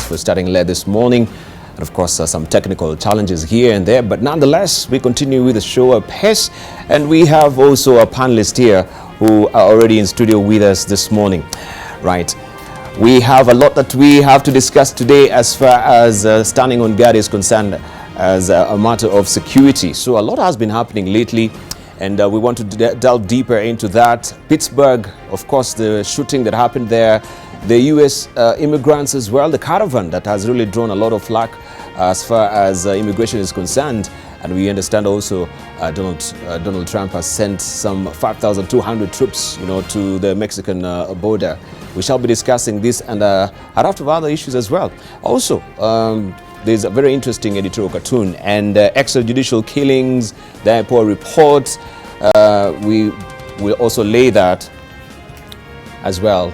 For starting late this morning, and of course some technical challenges here and there, but nonetheless we continue with the show at pace, and we have also a panelist here who are already in studio with us this morning. Right, we have a lot that we have to discuss today as far as standing on guard is concerned, as a matter of security. So a lot has been happening lately, and we want to delve deeper into that. Pittsburgh, of course, the shooting that happened there, the U.S. Immigrants as well, the caravan that has really drawn a lot of flack as far as immigration is concerned. And we understand also Donald Trump has sent some 5,200 troops, to the Mexican border. We shall be discussing this and a lot of other issues as well. Also, there's a very interesting editorial cartoon and extrajudicial killings, the airport report. We will also lay that as well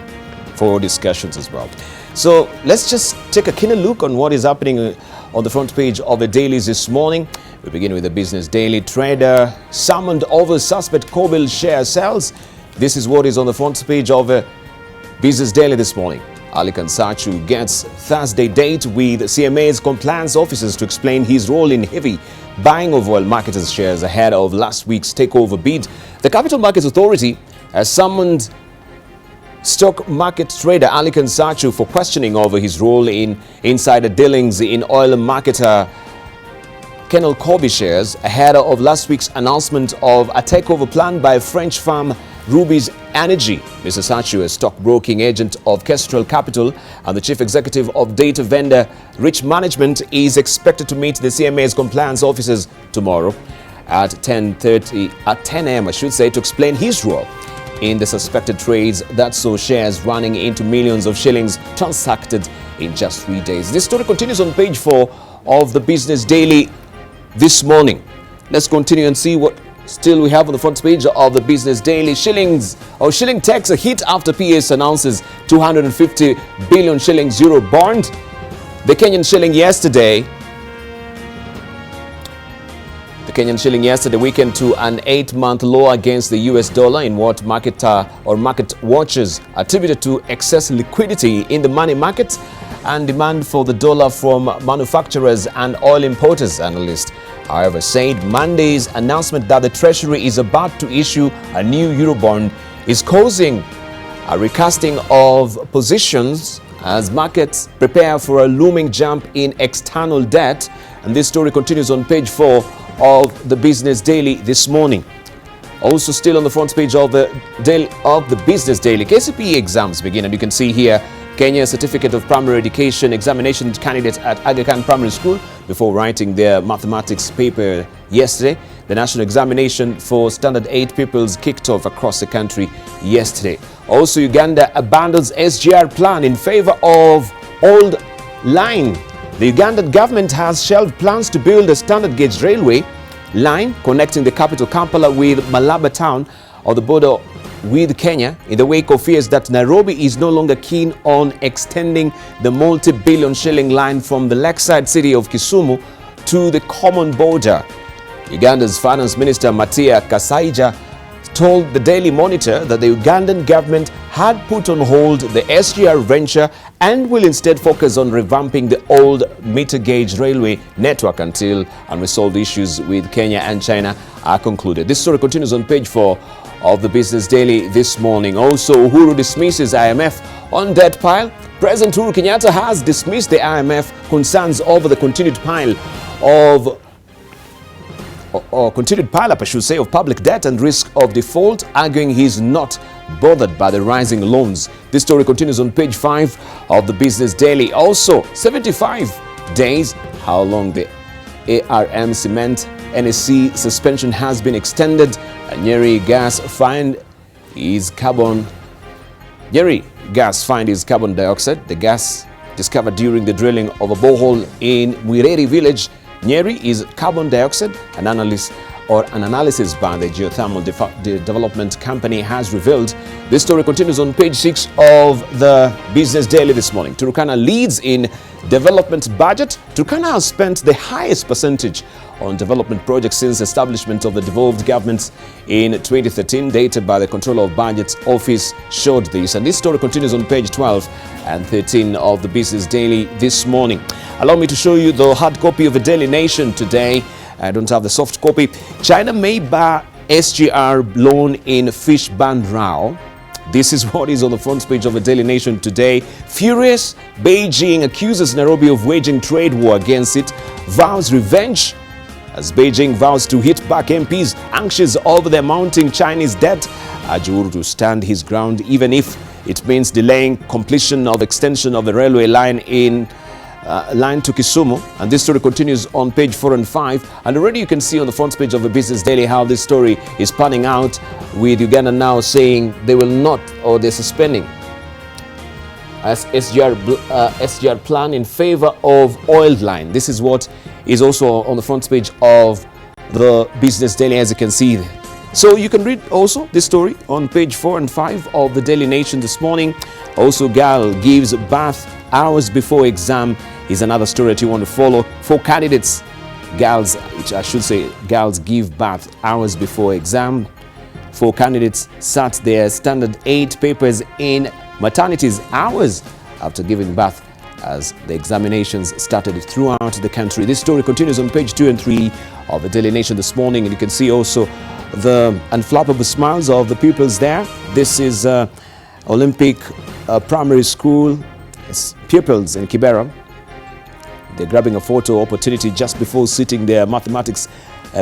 for discussions as well. So let's just take a keener look on what is happening on the front page of the dailies this morning. We begin with the Business Daily. Trader summoned over suspect Kobil share sales. This is what is on the front page of Business Daily this morning. Ali Kansachu gets Thursday date with CMA's compliance officers to explain his role in heavy buying of oil marketers' shares ahead of last week's takeover bid. The Capital Markets Authority has summoned stock market trader Ali Kansachu for questioning over his role in insider dealings in oil marketer Kenel Kobi shares ahead of last week's announcement of a takeover plan by French firm Rubis Energy. Mr. Sachu, a stockbroking agent of Kestrel Capital and the chief executive of data vendor Rich Management, is expected to meet the CMA's compliance officers tomorrow at 10 a.m. to explain his role in the suspected trades that saw shares running into millions of shillings transacted in just 3 days. This story continues on page 4 of the Business Daily this morning. Let's continue and see what still we have on the front page of the Business Daily. Shilling takes a hit after PS announces 250 billion shillings euro bond. The Kenyan shilling yesterday weakened to an 8-month low against the US dollar in what market watchers attributed to excess liquidity in the money market and demand for the dollar from manufacturers and oil importers. Analysts, however, said Monday's announcement that the Treasury is about to issue a new Eurobond is causing a recasting of positions as markets prepare for a looming jump in external debt. And this story continues on page 4 of the Business Daily this morning. Also still on the front page of the Business Daily, KCPE exams begin, and you can see here Kenya Certificate of Primary Education examination candidates at Aga Khan Primary School before writing their mathematics paper yesterday. The national examination for Standard 8 pupils kicked off across the country yesterday. Also, Uganda abandons SGR plan in favor of old line. The Ugandan government has shelved plans to build a standard gauge railway line connecting the capital Kampala with Malaba town on the border with Kenya in the wake of fears that Nairobi is no longer keen on extending the multi-billion shilling line from the lakeside city of Kisumu to the common border. Uganda's Finance Minister Matia Kasaija told the Daily Monitor that the Ugandan government had put on hold the SGR venture and will instead focus on revamping the old meter gauge railway network until unresolved issues with Kenya and China are concluded. This story continues on page 4 of the Business Daily this morning. Also, Uhuru dismisses IMF on debt pile. President Uhuru Kenyatta has dismissed the IMF concerns over the continued pileup, of public debt and risk of default, arguing he's not bothered by the rising loans. This story continues on page 5 of the Business Daily. Also, 75 days, how long the ARM cement NSC suspension has been extended. Nyeri gas fined is carbon dioxide. The gas discovered during the drilling of a borehole in Wireri village, Nyeri, is carbon dioxide. And analysts or an analysis by the geothermal development company has revealed. This story continues on page 6 of the Business Daily this morning. Turkana leads in development budget. Turkana has spent the highest percentage on development projects since establishment of the devolved government in 2013. Data by the Controller of Budgets Office showed this. And this story continues on page 12 and 13 of the Business Daily this morning. Allow me to show you the hard copy of the Daily Nation today. I don't have the soft copy. China may bar SGR loan in fish ban row. This is what is on the front page of the Daily Nation today. Furious, Beijing accuses Nairobi of waging trade war against it, vows revenge as Beijing vows to hit back MPs anxious over their mounting Chinese debt. Ajuru to stand his ground even if it means delaying completion of extension of the railway line line to Kisumu. And this story continues on page 4 and 5. And already you can see on the front page of the Business Daily how this story is panning out, with Uganda now saying they will not, or they're suspending as SGR plan in favor of oil line. This is what is also on the front page of the Business Daily, as you can see. So you can read also this story on page 4 and 5 of the Daily Nation this morning. Also, girl gives birth hours before exam is another story that you want to follow. 4 candidates, girls, which I should say, girls give birth hours before exam. 4 candidates sat their standard 8 papers in maternities hours after giving birth as the examinations started throughout the country. This story continues on page 2 and 3 of the Daily Nation this morning, and you can see also the unflappable smiles of the pupils there. This is Olympic Primary School pupils in Kibera. They're grabbing a photo opportunity just before sitting their mathematics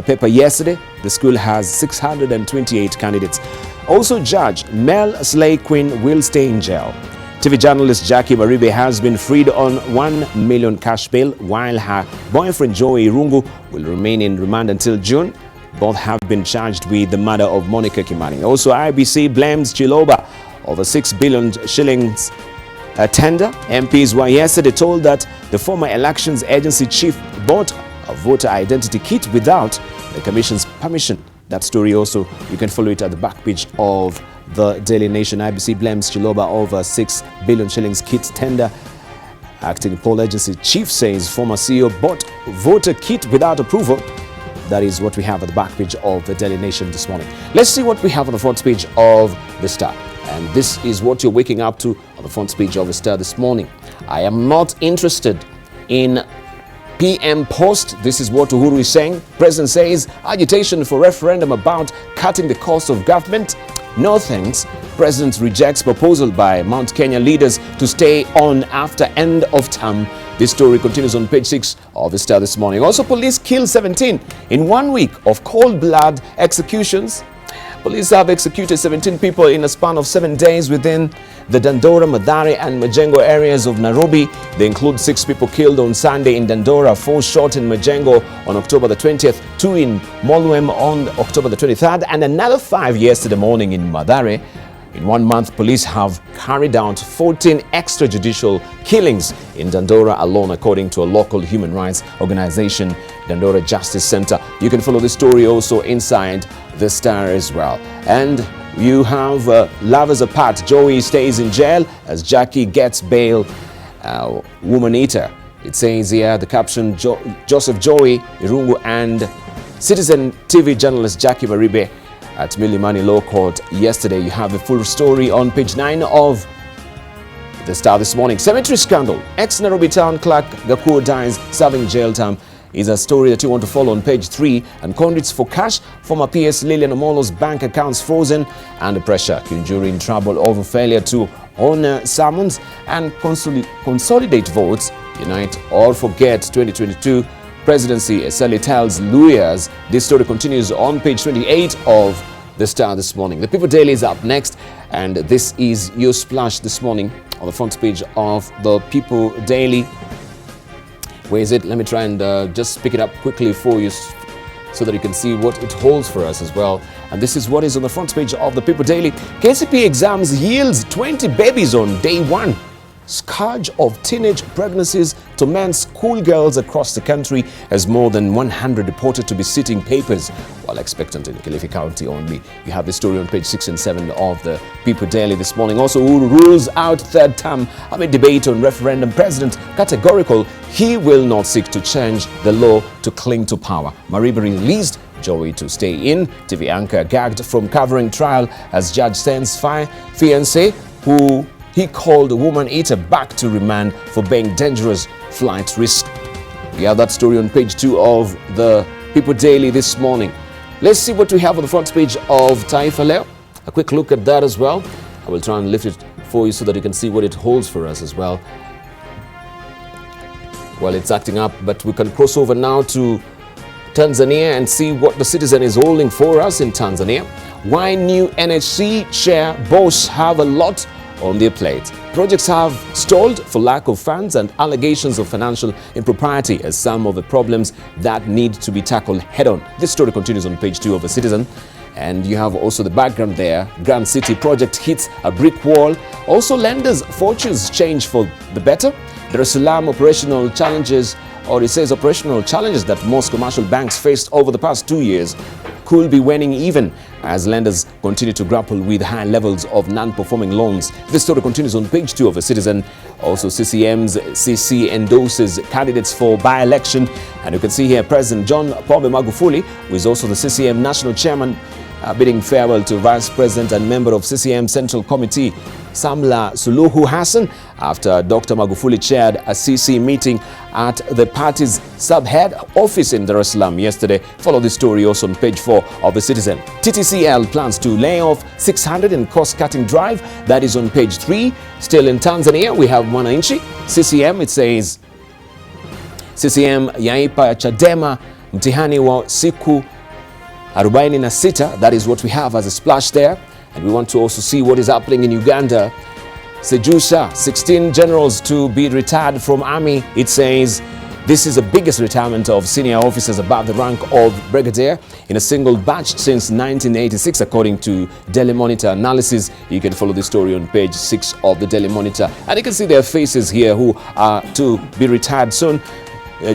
paper yesterday. The school has 628 candidates. Also, Judge Mel Slay Queen will stay in jail. TV journalist Jackie Maribe has been freed on 1 million cash bail, while her boyfriend Joey Irungu will remain in remand until June. Both have been charged with the murder of Monica Kimani. Also, IBC blames Chiloba over 6 billion shillings tender. MPs were yesterday told that the former elections agency chief bought a voter identity kit without the commission's permission. That story also, you can follow it at the back page of the Daily Nation. IBC blames Chiloba over 6 billion shillings kit tender. Acting poll agency chief says former CEO bought voter kit without approval. That is what we have at the back page of the Daily Nation this morning. Let's see what we have on the front page of the Star. And this is what you're waking up to on the front page of the Star this morning. I am not interested in PM post. This is what Uhuru is saying. President says agitation for referendum about cutting the cost of government. No thanks. President rejects proposal by Mount Kenya leaders to stay on after end of term. This story continues on page 6 of the Star this morning. Also, police kill 17 in 1 week of cold blood executions. Police have executed 17 people in a span of 7 days within the Dandora, Mathare and Majengo areas of Nairobi. They include 6 people killed on Sunday in Dandora, 4 shot in Majengo on October the 20th, 2 in Molwem on October the 23rd, and another 5 yesterday morning in Mathare. In 1 month, police have carried out 14 extrajudicial killings in Dandora alone, according to a local human rights organization, Dandora Justice Center. You can follow this story also inside the Star as well. And you have lovers apart. Joey stays in jail as Jackie gets bail. Woman eater. It says here, the caption, Joseph Joey Irungu and Citizen TV journalist Jackie Maribe at Milimani Law Court yesterday. You have the full story on page 9 of the Star this morning. Cemetery scandal. Ex-Nairobi town clerk Gakuo dies serving jail term is a story that you want to follow on page 3. And conduits for cash. Former PS Lilian Omolo's bank accounts frozen. Under pressure. Kinjuri in trouble over failure to honor summons and consolidate votes. Unite or forget 2022 presidency, Sally tells lawyers. This story continues on page 28 of the Star this morning. The People Daily is up next, and this is your splash this morning on the front page of the People Daily. Where is it? Let me try and just pick it up quickly for you so that you can see what it holds for us as well. And this is what is on the front page of the People Daily. KCPE exams yields 20 babies on day 1. scourge of teenage pregnancies torments schoolgirls across the country as more than 100 reported to be sitting papers while expectant in Kilifi County only. You have the story on page 6 and 7 of the People Daily this morning. Also, who rules out third term amid debate on referendum. President categorical, he will not seek to change the law to cling to power. Mariba released, Joey to stay in. TV anchor gagged from covering trial as judge sends fiancé who he called a woman eater back to remand for being dangerous flight risk. We have that story on page 2 of the People Daily this morning. Let's see what we have on the front page of Taifa Leo. A quick look at that as well. I will try and lift it for you so that you can see what it holds for us as well. Well, it's acting up, but we can cross over now to Tanzania and see what the Citizen is holding for us in Tanzania. Why new NHC chair boss have a lot on their plate. Projects have stalled for lack of funds and allegations of financial impropriety as some of the problems that need to be tackled head-on. This story continues on page 2 of The Citizen. And you have also the background there. Grand City project hits a brick wall. Also, lenders' fortunes change for the better. Dar es Salaam operational challenges, or it says operational challenges that most commercial banks faced over the past 2 years could be waning even as lenders continue to grapple with high levels of non-performing loans. This story continues on page 2 of The Citizen. Also, CCM's CC endorses candidates for by-election. And you can see here President John Pombe Magufuli, who is also the CCM national chairman, bidding farewell to Vice President and member of CCM Central Committee, Samla Suluhu Hassan, after Dr. Magufuli chaired a CC meeting at the party's sub-head office in Dar es Salaam yesterday. Follow this story also on page 4 of The Citizen. TTCL plans to lay off 600 in cost-cutting drive. That is on page 3. Still in Tanzania, we have Mwananchi. CCM, it says, CCM yaipa Chadema mtihani wa siku 46. That is what we have as a splash there. And we want to also see what is happening in Uganda. Sejusa, 16 generals to be retired from army. It says this is the biggest retirement of senior officers above the rank of brigadier in a single batch since 1986, according to Daily Monitor analysis. You can follow the story on page 6 of the Daily Monitor. And you can see their faces here who are to be retired soon.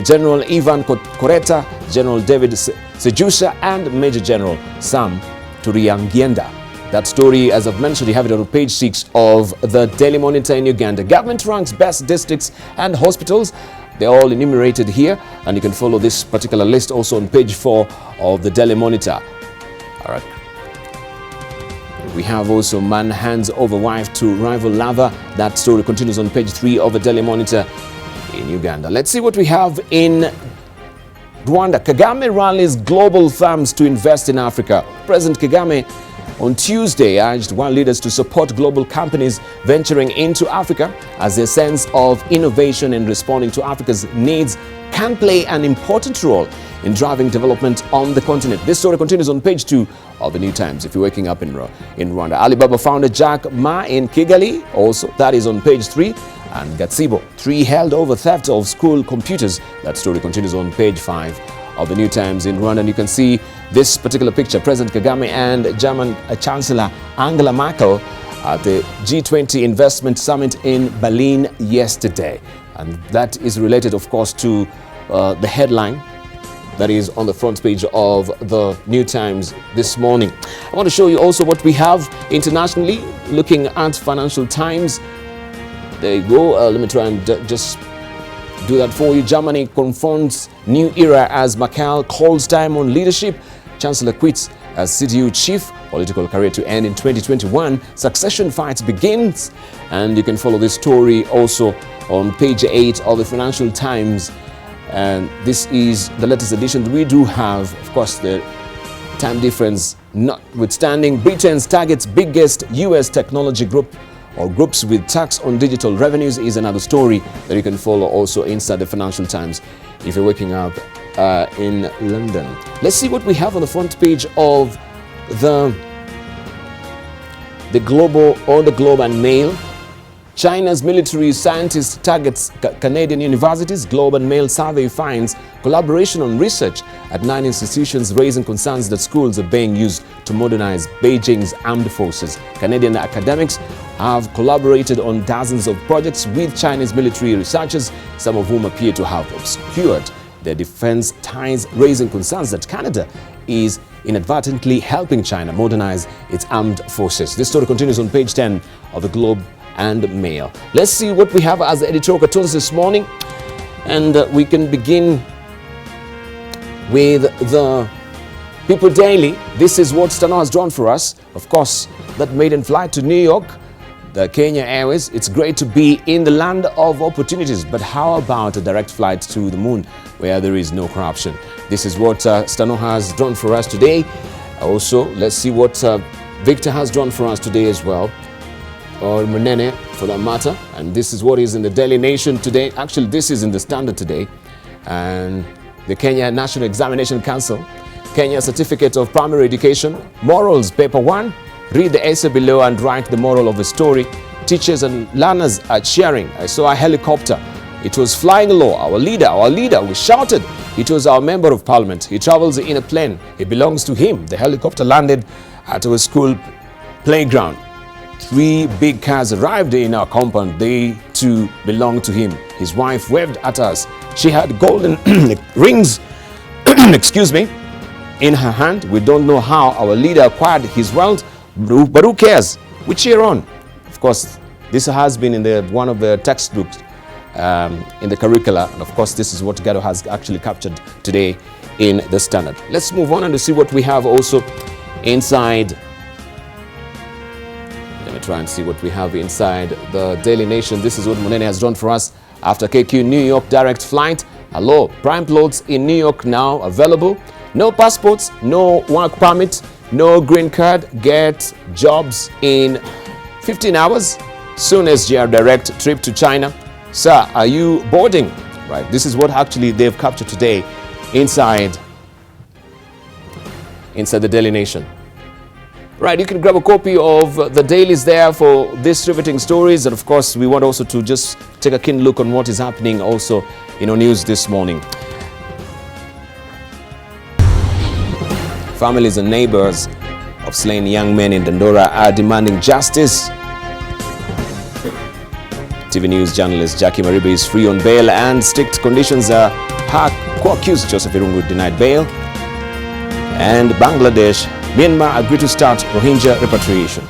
General Ivan Koreta, General David Sejusa, and Major General Sam Turiangienda. That story, as I've mentioned, you have it on page 6 of the Daily Monitor in Uganda. Government ranks best districts and hospitals. They're all enumerated here, and you can follow this particular list also on page 4 of the Daily Monitor. All right. We have also man hands over wife to rival lover. That story continues on page 3 of the Daily Monitor in Uganda. Let's see what we have in Rwanda. Kagame rallies global firms to invest in Africa. President Kagame on Tuesday urged world leaders to support global companies venturing into Africa as their sense of innovation and responding to Africa's needs can play an important role in driving development on the continent. This story continues on page 2 of the New Times if you're waking up in Rwanda. Alibaba founder Jack Ma in Kigali, also that is on page 3. And Gatsibo, 3 held over theft of school computers. That story continues on page 5 of the New Times in Rwanda. And you can see this particular picture, President Kagame and German Chancellor Angela Merkel at the G20 Investment Summit in Berlin yesterday. And that is related, of course, to the headline that is on the front page of the New Times this morning. I want to show you also what we have internationally, looking at Financial Times. There you go. Let me try and just do that for you. Germany confronts new era as Merkel calls time on leadership. Chancellor quits as CDU chief. Political career to end in 2021. Succession fight begins. And you can follow this story also on page 8 of the Financial Times. And this is the latest edition. We do have, of course, the time difference notwithstanding. Britain's targets biggest US technology group or groups with tax on digital revenues is another story that you can follow also inside the Financial Times if you're waking up in London. Let's see what we have on the front page of the Global or the Globe and Mail. China's military scientist targets Canadian universities. Globe and Mail survey finds collaboration on research at 9 institutions, raising concerns that schools are being used to modernize Beijing's armed forces. Canadian academics have collaborated on dozens of projects with Chinese military researchers, some of whom appear to have obscured their defense ties, raising concerns that Canada is inadvertently helping China modernize its armed forces. This story continues on page 10 of the Globe and Mail. Let's see what we have as editorial cartoons this morning, and we can begin with the People Daily. This is what Stano has drawn for us. Of course, that maiden flight to New York, the Kenya Airways. It's great to be in the land of opportunities, but how about a direct flight to the moon where there is no corruption? This is what Stano has drawn for us today. Also, let's see what Victor has drawn for us today as well, or Munene for that matter. And this is what is in the Daily Nation today. Actually, this is in the Standard today. And the Kenya National Examination Council, Kenya Certificate of Primary Education, Morals, Paper 1. Read the essay below and write the moral of the story. Teachers and learners are cheering. I saw a helicopter. It was flying low. Our leader, we shouted. It was our member of parliament. He travels in a plane. It belongs to him. The helicopter landed at our school playground. 3 big cars arrived in our compound. They too belonged to him. His wife waved at us. She had golden rings, excuse me, in her hand. We don't know how our leader acquired his wealth, but who cares? We cheer on. Of course, this has been in one of the textbooks in the curricula. And of course, this is what Gado has actually captured today in the Standard. Let's move on and see what we have also inside. Let me try and see what we have inside the Daily Nation. This is what Munene has drawn for us. After KQ New York direct flight, hello, prime plots in New York now available. No passports, no work permit, no green card. Get jobs in 15 hours. Soon as GR direct trip to China. Sir, are you boarding? Right, this is what actually they've captured today inside the Daily Nation. Right, you can grab a copy of the dailies there for these riveting stories. And of course, we want also to just take a keen look on what is happening also in our news this morning. Families and neighbors of slain young men in Dandora are demanding justice. TV News journalist Jackie Maribe is free on bail, and strict conditions are co-accused Joseph Irungu denied bail. And Bangladesh, Myanmar agreed to start Rohingya repatriation.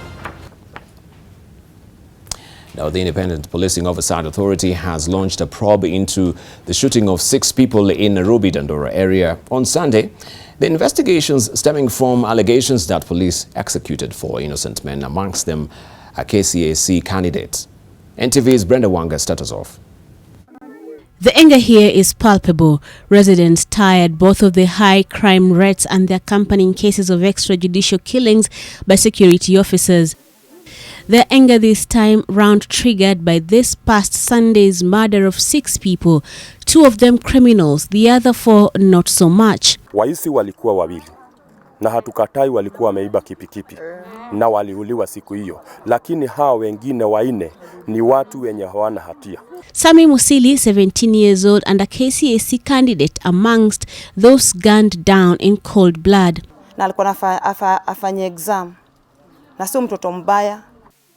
Now, the Independent Policing Oversight Authority has launched a probe into the shooting of 6 people in Nairobi, Dandora area on Sunday. The investigations stemming from allegations that police executed 4 innocent men, amongst them a KCAC candidate. NTV's Brenda Wanga starts us off. The anger here is palpable. Residents tired both of the high crime rates and the accompanying cases of extrajudicial killings by security officers. Their anger this time round triggered by this past Sunday's murder of 6 people, 2 of them criminals, the other 4 not so much. Waisi walikuwa wawili na hatukatai walikuwa wameiba kipikipi na waliuliwa siku hiyo, lakini hao wengine 4 ni watu wenye hawana hatia. Sami Musili, 17 years old and a KCAC candidate, amongst those gunned down in cold blood. Na alikuwa afanye exam na sio mtoto mbaya.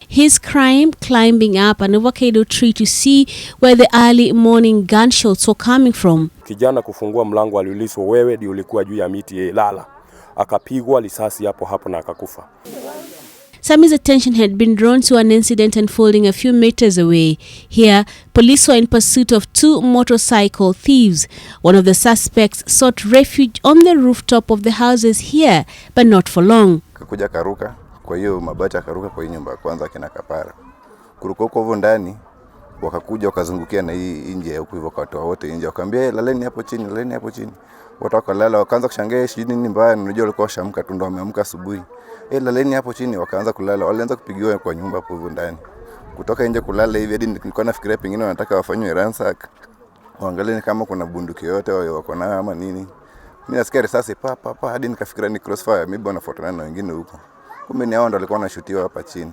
His crime, climbing up an avocado tree to see where the early morning gunshots were coming from. Kijana kufungua mlango aliulizwa, wewe ndio ulikuwa juu ya miti lala. Akapigwa risasi hapo na akakufa. Sami's attention had been drawn to an incident unfolding a few meters away. Here, police were in pursuit of 2 motorcycle thieves. One of the suspects sought refuge on the rooftop of the houses here, but not for long. Kakuja karuka, kwa hiyo mabati akaruka kwa nyumba ya kwanza kina Kapara. Kuruka huko ndani, wakakuja wakazungukia na hii nje huko hivyo, kwa wote nje wakaambia laleni hapo chini, laleni hapo chini. Watu wakalala, wakaanza kushangaa shida nini mbaya, unajua walikuwa washamka tu, ndo wameamka asubuhi. Laleni hapo chini, wakaanza kulala, walianza kupigiwa kwa nyumba hapo hivyo ndani. Kutoka nje kulala hivi hadi nilikuwa nafikiria pengine wanataka wafanywe ransack. Waangalie kama kuna bunduki yote wako nayo ama nini. Mimi nasikia risasi hadi nikafikiria ni crossfire, maybe wanafuatana na wengine huko. Kumbe ni hao ndo walikuwa wanashutiwa hapa chini.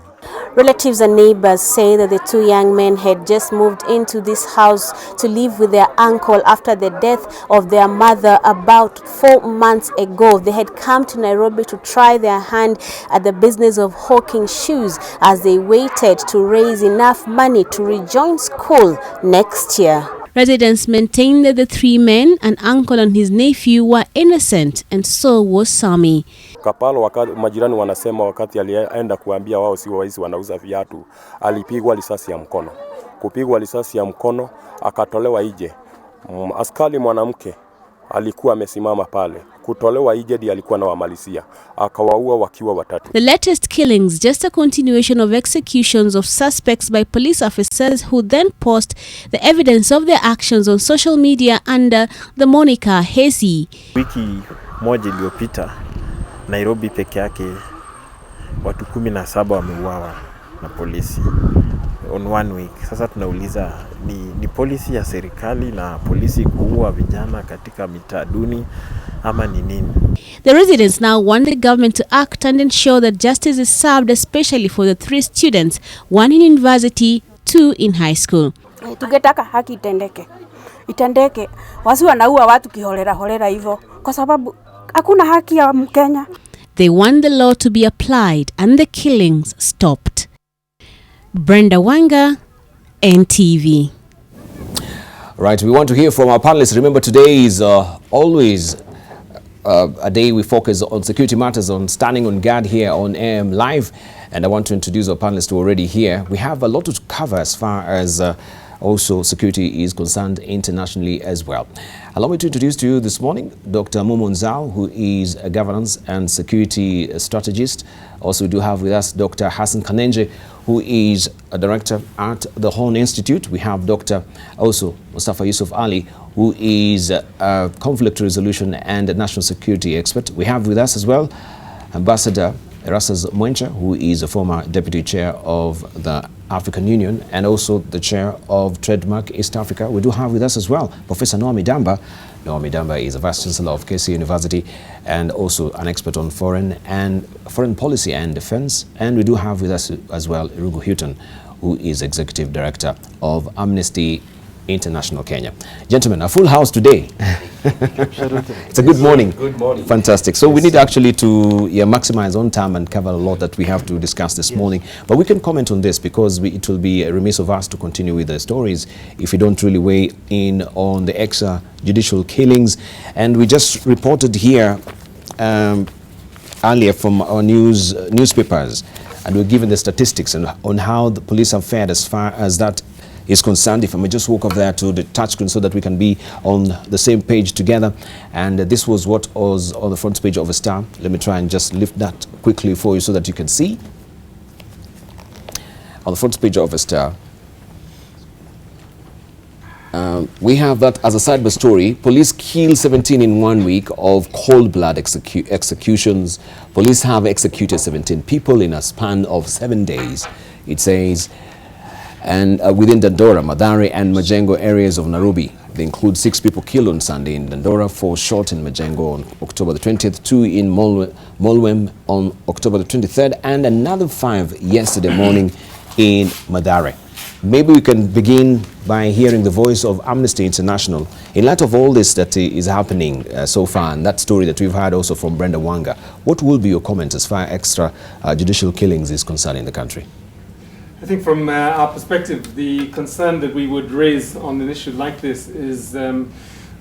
Relatives and neighbors say that the two young men had just moved into this house to live with their uncle after the death of their mother about 4 months ago. They had come to Nairobi to try their hand at the business of hawking shoes as they waited to raise enough money to rejoin school next year. Residents maintained that the three men, an uncle and his nephew, were innocent, and so was Sami. Kapalo majirani wanasema wakati alienda kuambia wao si waizi wanauza viatu, alipigwa risasi ya mkono. Kupigwa risasi ya mkono akatolewa nje. Askari mwanamke alikuwa amesimama pale. Kutolewa nje ndiye alikuwa anawamalizia. Akawaua wakiwa watatu. The latest killings just a continuation of executions of suspects by police officers who then post the evidence of their actions on social media under the moniker Hazy. Wiki moja iliyopita Nairobi peke yake watu 17 wameuawa na polisi on one week. Sasa tunauliza ni polisi ya serikali na polisi kuua vijana katika mitaa duni ama ni nini? The residents now want the government to act and ensure that justice is served, especially for the 3 students, 1 in university, 2 in high school. Tungetaka haki itendeke. Wasi wanaua watu kiholera hivyo kwa sababu hakuna haki ya Mkenya. They want the law to be applied and the killings stopped. Brenda Wanga, NTV. Right, we want to hear from our panelists. Remember, today is always a day we focus on security matters, on standing on guard here on AM Live. And I want to introduce our panelists already here. We have a lot to cover as far as also security is concerned internationally as well. Allow me to introduce to you this morning Dr. Momo Nzao, who is a governance and security strategist. Also, we do have with us Dr. Hassan Kanenje, who is a director at the Horn Institute. We have Dr. also Mustafa Yusuf Ali, who is a conflict resolution and a national security expert. We have with us as well Ambassador Erastus Mwencha, who is a former deputy chair of the African Union and also the chair of Trademark East Africa. We do have with us as well Professor Noami Damba. Noami Damba is a vice chancellor of KC University and also an expert on foreign policy and defense. And we do have with us as well Irugu Houghton, who is executive director of Amnesty International Kenya. Gentlemen, a full house today. It's a good morning. Good morning. Fantastic. So we need actually to maximize on time and cover a lot that we have to discuss this morning. But we can comment on this because it will be remiss of us to continue with the stories if we don't really weigh in on the extrajudicial killings. And we just reported here earlier from our newspapers, and we're given the statistics on how the police have fared as far as that is concerned. If I may just walk up there to the touch screen so that we can be on the same page together. And this was what was on the front page of a Star. Let me try and just lift that quickly for you so that you can see. On the front page of a Star, we have that as a side by story. Police kill 17 in 1 week of cold blood executions. Police have executed 17 people in a span of 7 days, it says. And within Dandora, Mathare and Majengo areas of Nairobi. They include 6 people killed on Sunday in Dandora, 4 shot in Majengo on October the 20th, 2 in Molwem on October the 23rd, and another 5 yesterday morning in Mathare. Maybe we can begin by hearing the voice of Amnesty International. In light of all this that is happening so far, and that story that we've heard also from Brenda Wanga, what will be your comment as far as extrajudicial killings is concerned in the country? I think from our perspective, the concern that we would raise on an issue like this is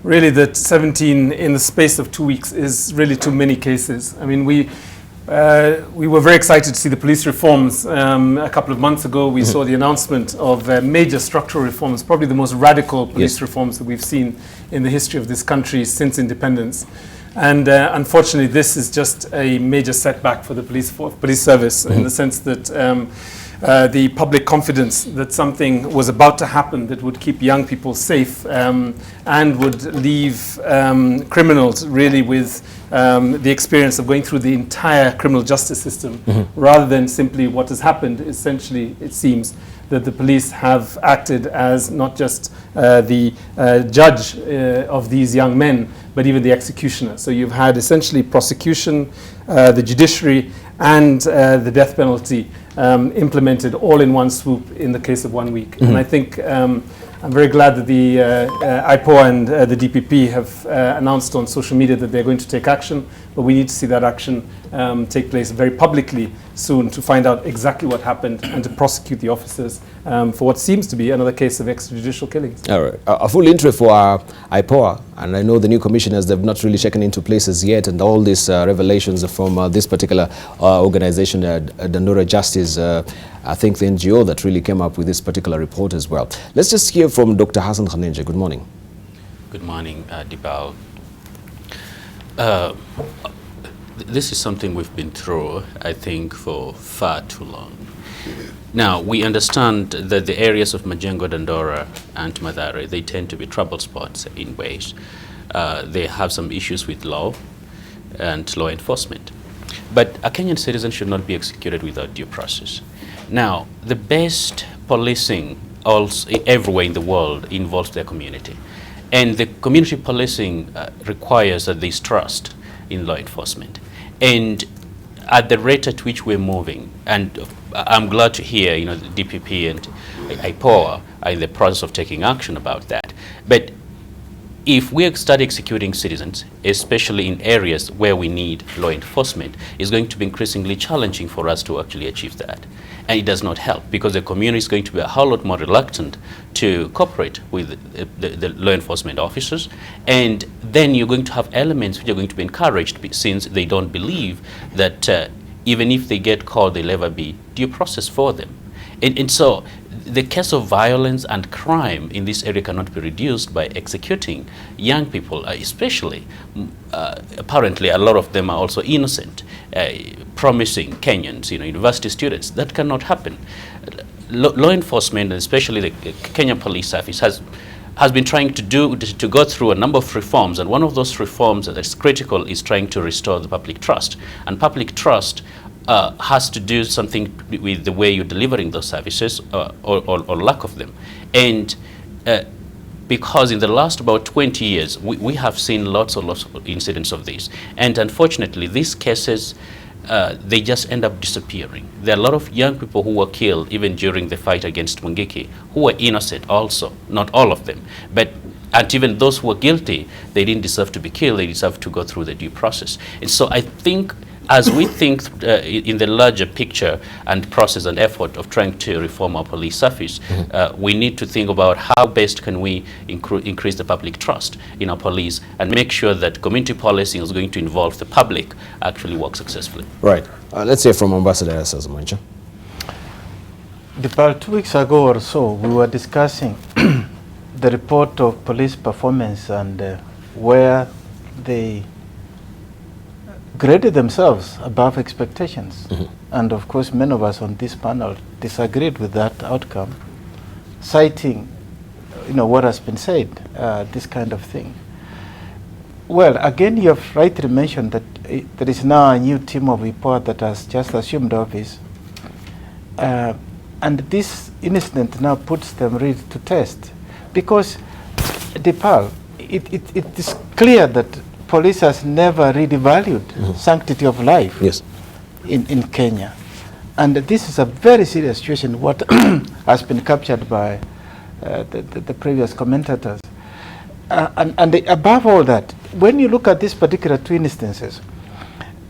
really that 17 in the space of 2 weeks is really too many cases. I mean, we were very excited to see the police reforms. A couple of months ago, we saw the announcement of major structural reforms, probably the most radical police reforms that we've seen in the history of this country since independence. And unfortunately, this is just a major setback for the police service in the sense that the public confidence that something was about to happen that would keep young people safe and would leave criminals really with the experience of going through the entire criminal justice system rather than simply what has happened. Essentially, it seems that the police have acted as not just the judge of these young men, but even the executioner. So you've had essentially prosecution, the judiciary, and the death penalty implemented all in one swoop in the case of 1 week. And I think I'm very glad that the IPOA and the DPP have announced on social media that they're going to take action, but we need to see that action take place very publicly soon to find out exactly what happened and to prosecute the officers for what seems to be another case of extrajudicial killings. All right. A full intro for IPOA, and I know the new commissioners, they've not really shaken into places yet, and all these revelations from this particular organization, Dandora Justice, I think the NGO that really came up with this particular report as well. Let's just hear from Dr. Hassan Khanenje. Good morning. Good morning, Debarl. This is something we've been through, I think, for far too long. Now, we understand that the areas of Majengo, Dandora, and Mathare, they tend to be trouble spots in ways. They have some issues with law and law enforcement. But a Kenyan citizen should not be executed without due process. Now, the best policing also everywhere in the world involves their community. And the community policing requires that there is trust in law enforcement. And at the rate at which we're moving, and I'm glad to hear, the DPP and IPOA are in the process of taking action about that. But if we start executing citizens, especially in areas where we need law enforcement, it's going to be increasingly challenging for us to actually achieve that. And it does not help, because the community is going to be a whole lot more reluctant to cooperate with the law enforcement officers. And then you're going to have elements which are going to be encouraged, since they don't believe that even if they get caught, there'll ever be due process for them. And so the case of violence and crime in this area cannot be reduced by executing young people, especially. Apparently, a lot of them are also innocent, promising Kenyans, university students. That cannot happen. Law enforcement, especially the Kenya Police Service, has been trying to go through a number of reforms, and one of those reforms that's critical is trying to restore the public trust. And public trust has to do something with the way you're delivering those services or lack of them. And because in the last about 20 years, we have seen lots of incidents of this. And unfortunately, these cases, they just end up disappearing. There are a lot of young people who were killed even during the fight against Mungiki, who were innocent also, not all of them. And even those who were guilty, they didn't deserve to be killed, they deserve to go through the due process. And so I think, as we think in the larger picture and process and effort of trying to reform our police service, we need to think about how best can we increase the public trust in our police and make sure that community policing is going to involve the public actually work successfully. Right. Let's hear from Ambassador Sazamancha. About 2 weeks ago or so, we were discussing the report of police performance and where they graded themselves above expectations. And of course, many of us on this panel disagreed with that outcome, citing, what has been said, this kind of thing. Well, again, you have rightly mentioned that there is now a new team of IPOA that has just assumed office. And this incident now puts them ready to test. Because, Debarl, it is clear that police has never really valued sanctity of life in Kenya. And this is a very serious situation, what has been captured by the previous commentators. And above all that, when you look at these particular 2 instances,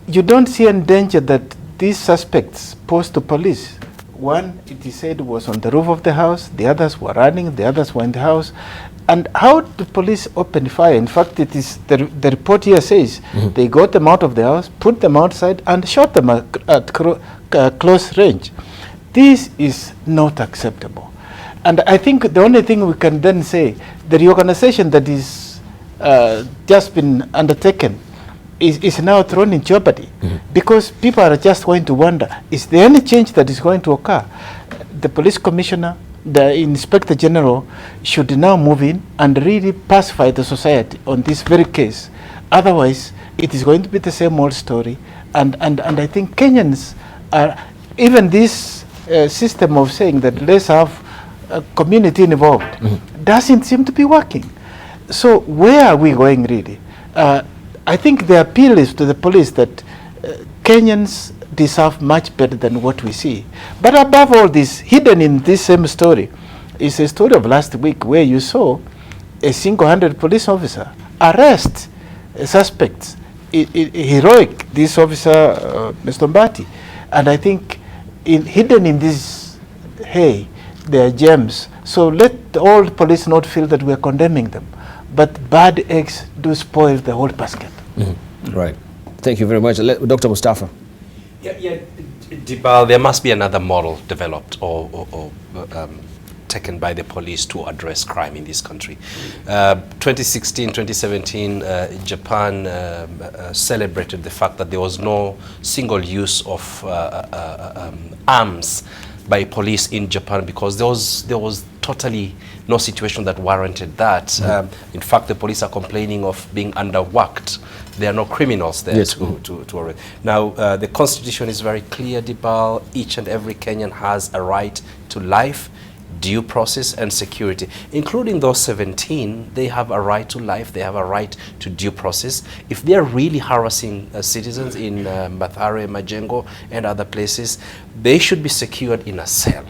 you don't see any danger that these suspects posed to police. One, it is said, was on the roof of the house, the others were running, the others were in the house. And how the police opened fire? In fact, it is the report here says they got them out of the house, put them outside, and shot them at close range. This is not acceptable. And I think the only thing we can then say, the reorganization that is just been undertaken is now thrown in jeopardy, because people are just going to wonder, is there any change that is going to occur? The police commissioner, the inspector general should now move in and really pacify the society on this very case. Otherwise, it is going to be the same old story. And I think Kenyans are, even this system of saying that let's have a community involved doesn't seem to be working. So where are we going really? I think the appeal is to the police that Kenyans deserve much better than what we see. But above all this, hidden in this same story, is a story of last week where you saw a single-handed police officer arrest suspects. Heroic, this officer, Mr. Mbati. And I think hidden in this, hey, they are gems. So let all police not feel that we are condemning them. But bad eggs do spoil the whole basket. Right. Thank you very much. Dr. Mustafa. Yeah, Debarl, there must be another model developed or taken by the police to address crime in this country. 2016, 2017, Japan celebrated the fact that there was no single use of arms by police in Japan because there was totally no situation that warranted that. In fact, the police are complaining of being underworked. There are no criminals there to arrest. Now, the Constitution is very clear, Debarl. Each and every Kenyan has a right to life, due process and security. Including those 17, they have a right to life, they have a right to due process. If they're really harassing citizens in Mathare, Majengo and other places, they should be secured in a cell,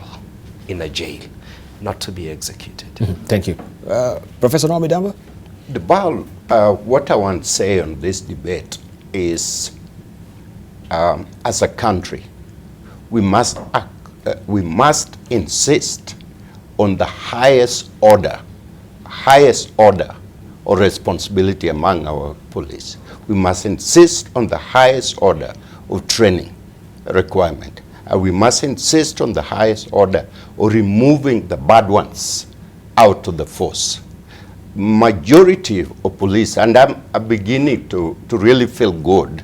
in a jail, not to be executed. Thank you. Professor Naomi Damba? Debarl, what I want to say on this debate is, as a country, we must insist on the highest order or responsibility among our police. We must insist on the highest order of training requirement. And we must insist on the highest order of removing the bad ones out of the force. Majority of police, and I'm beginning to really feel good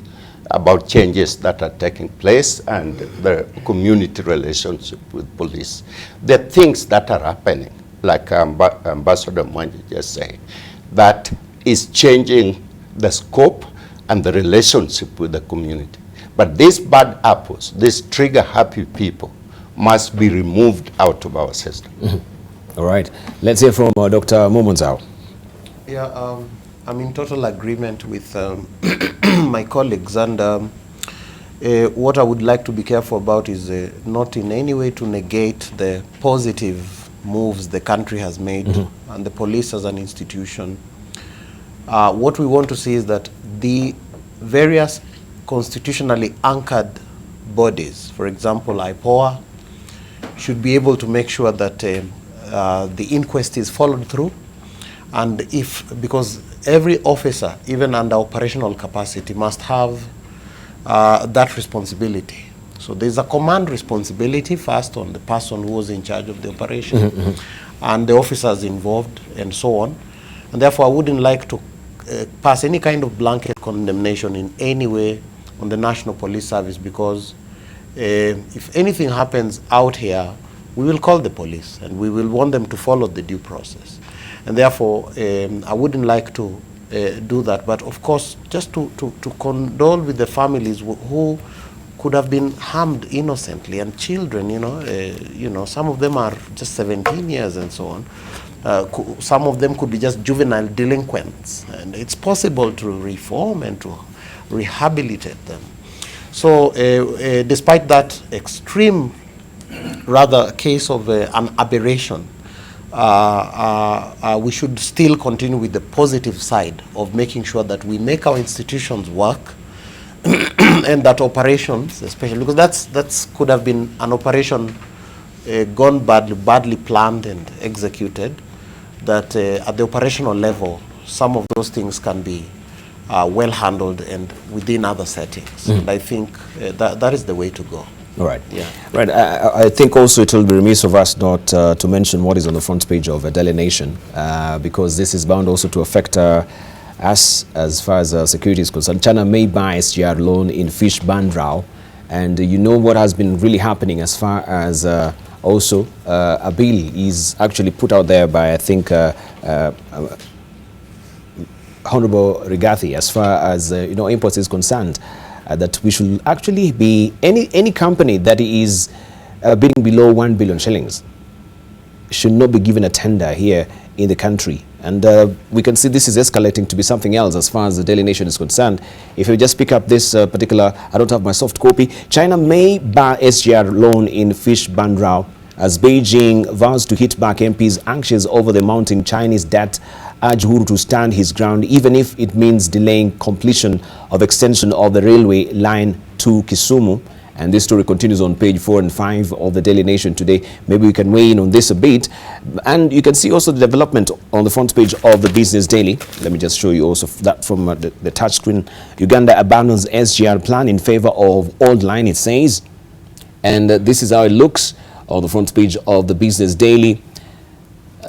about changes that are taking place and the community relationship with police. There are things that are happening, like Ambassador Mwangi just said, that is changing the scope and the relationship with the community. But these bad apples, these trigger-happy people, must be removed out of our system. All right. Let's hear from Dr. Momonzao. Yeah, I'm in total agreement with my colleagues, and what I would like to be careful about is not in any way to negate the positive moves the country has made and the police as an institution. What we want to see is that the various constitutionally anchored bodies, for example, IPOA, should be able to make sure that the inquest is followed through. And because every officer, even under operational capacity, must have that responsibility. So there's a command responsibility first on the person who was in charge of the operation and the officers involved and so on. And therefore, I wouldn't like to pass any kind of blanket condemnation in any way on the National Police Service, because if anything happens out here, we will call the police and we will want them to follow the due process. And therefore, I wouldn't like to do that. But of course, just to condole with the families who could have been harmed innocently, and children, some of them are just 17 years and so on. Some of them could be just juvenile delinquents. And it's possible to reform and to rehabilitate them. So despite that extreme, rather, case of an aberration, we should still continue with the positive side of making sure that we make our institutions work and that operations, especially because that's could have been an operation gone badly planned and executed, that at the operational level, some of those things can be well handled and within other settings. And I think that is the way to go. All right. Yeah. Right. I think also it will be remiss of us not to mention what is on the front page of Daily Nation, because this is bound also to affect us as far as security is concerned. China may buy SGR loan in Fish Bandrao, and you know what has been really happening as far as also a bill is actually put out there by, I think, Honorable Rigathi, as far as imports is concerned. That we should actually be, any company that is bidding below 1 billion shillings should not be given a tender here in the country. And we can see this is escalating to be something else as far as the Daily Nation is concerned. If you just pick up this particular, I don't have my soft copy, China may bar SGR loan in fish ban row as Beijing vows to hit back MPs anxious over the mounting Chinese debt, urge Uhuru to stand his ground even if it means delaying completion of extension of the railway line to Kisumu. And this story continues on page 4 and 5 of the Daily Nation today. Maybe we can weigh in on this a bit. And you can see also the development on the front page of the Business Daily. Let me just show you also that from the touch screen. Uganda abandons SGR plan in favor of old line, it says. And this is how it looks on the front page of the Business Daily.